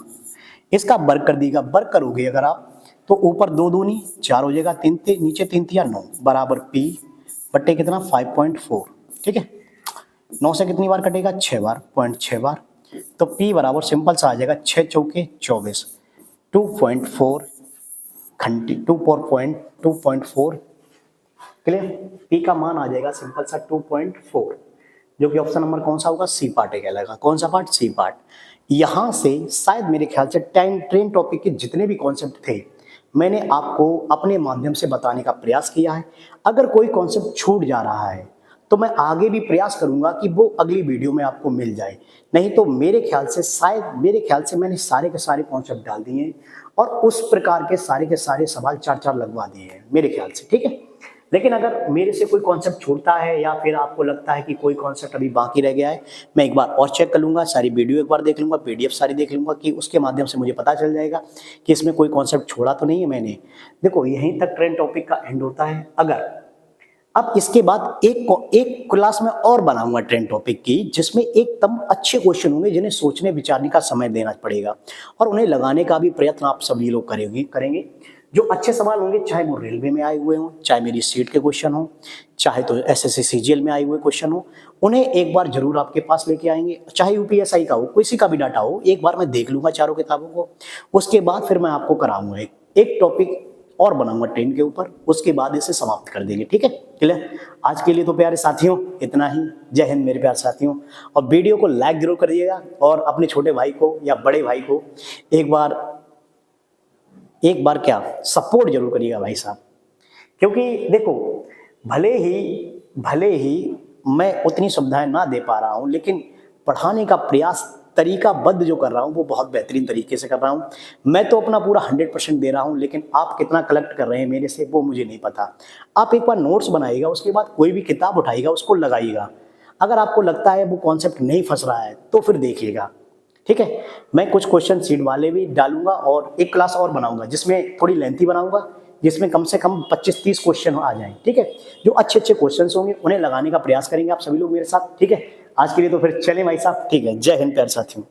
[SPEAKER 1] इसका वर्ग कर दीजिएगा, वर्ग करोगे अगर आप तो ऊपर 2 दूनी 4 हो जाएगा, 3 नीचे 3 तिया 9 बराबर पी बट्टे कितना 5.4। ठीक है, 9 से कितनी बार कटेगा, 6 बार, 0.6 बार। तो पी बराबर सिंपल सा आ जाएगा 6 चौके 24, 2.4 घंटे, 2.4। क्लियर। पी का मान आ जाएगा सिंपल सा 2.4, जो कि ऑप्शन नंबर कौन सा होगा, सी पार्ट है कहलाएगा। कौन सा पार्ट, सी पार्ट। यहां से शायद मेरे ख्याल से ट्रेन टॉपिक के जितने भी कॉन्सेप्ट थे मैंने आपको अपने माध्यम से बताने का प्रयास किया है। अगर कोई कॉन्सेप्ट छूट जा रहा है तो मैं आगे भी प्रयास करूंगा कि वो अगली वीडियो में आपको मिल जाए। नहीं तो मेरे ख्याल से मैंने सारे के सारे कॉन्सेप्ट डाल दिए हैं और उस प्रकार के सारे सवाल 4-4 लगवा दिए हैं मेरे ख्याल से। ठीक है, लेकिन अगर मेरे से कोई कॉन्सेप्ट छूटता है या फिर आपको लगता है कि कोई कॉन्सेप्ट अभी बाकी रह गया है, मैं एक बार और चेक कर लूंगा, सारी वीडियो एक बार देख लूंगा, पीडीएफ सारी देख लूंगा, कि उसके माध्यम से मुझे पता चल जाएगा कि इसमें कोई कॉन्सेप्ट छोड़ा तो नहीं है मैंने। देखो, यहीं तक ट्रेंड टॉपिक का एंड होता है। अगर अब इसके बाद एक क्लास में और बनाऊंगा ट्रेंड टॉपिक की, जिसमें एकदम अच्छे क्वेश्चन होंगे जिन्हें सोचने विचारने का समय देना पड़ेगा और उन्हें लगाने का भी प्रयत्न आप सभी लोग करेंगे। जो अच्छे सवाल होंगे, चाहे वो रेलवे में आए हुए हों, चाहे मेरी सीट के क्वेश्चन हो, चाहे तो एसएससी सीजीएल में आए हुए क्वेश्चन हो, उन्हें एक बार जरूर आपके पास लेके आएंगे। चाहे यूपीएसआई का हो, किसी का भी डाटा हो, एक बार मैं देख लूंगा चारों किताबों को। उसके बाद फिर मैं आपको कराऊंगा एक टॉपिक और बनाऊंगा ट्रेन के ऊपर, उसके बाद इसे समाप्त कर देंगे। ठीक है, क्लियर। आज के लिए तो प्यारे साथियों इतना ही। जय हिंद मेरे प्यारे साथियों। और वीडियो को लाइक जरूर करिएगा और अपने छोटे भाई को या बड़े भाई को एक बार क्या सपोर्ट जरूर करिएगा भाई साहब। क्योंकि देखो, भले ही मैं उतनी सुविधाएं ना दे पा रहा हूं, लेकिन पढ़ाने का प्रयास तरीकाबद्ध जो कर रहा हूं वो बहुत बेहतरीन तरीके से कर रहा हूं। मैं तो अपना पूरा 100% दे रहा हूं, लेकिन आप कितना कलेक्ट कर रहे हैं मेरे से वो मुझे नहीं पता। आप एक बार नोट्स बनाइएगा, उसके बाद कोई भी किताब उठाइएगा, उसको लगाइएगा। अगर आपको लगता है वो कॉन्सेप्ट नहीं फंस रहा है तो फिर देखिएगा। ठीक है, मैं कुछ क्वेश्चन सीट वाले भी डालूंगा और एक क्लास और बनाऊंगा जिसमें थोड़ी लेंथी बनाऊंगा, जिसमें कम से कम 25-30 क्वेश्चन आ जाएं। ठीक है, जो अच्छे क्वेश्चन होंगे उन्हें लगाने का प्रयास करेंगे आप सभी लोग मेरे साथ। ठीक है, आज के लिए तो फिर चलें भाई साहब। ठीक है, जय हिंद प्यारे साथियों।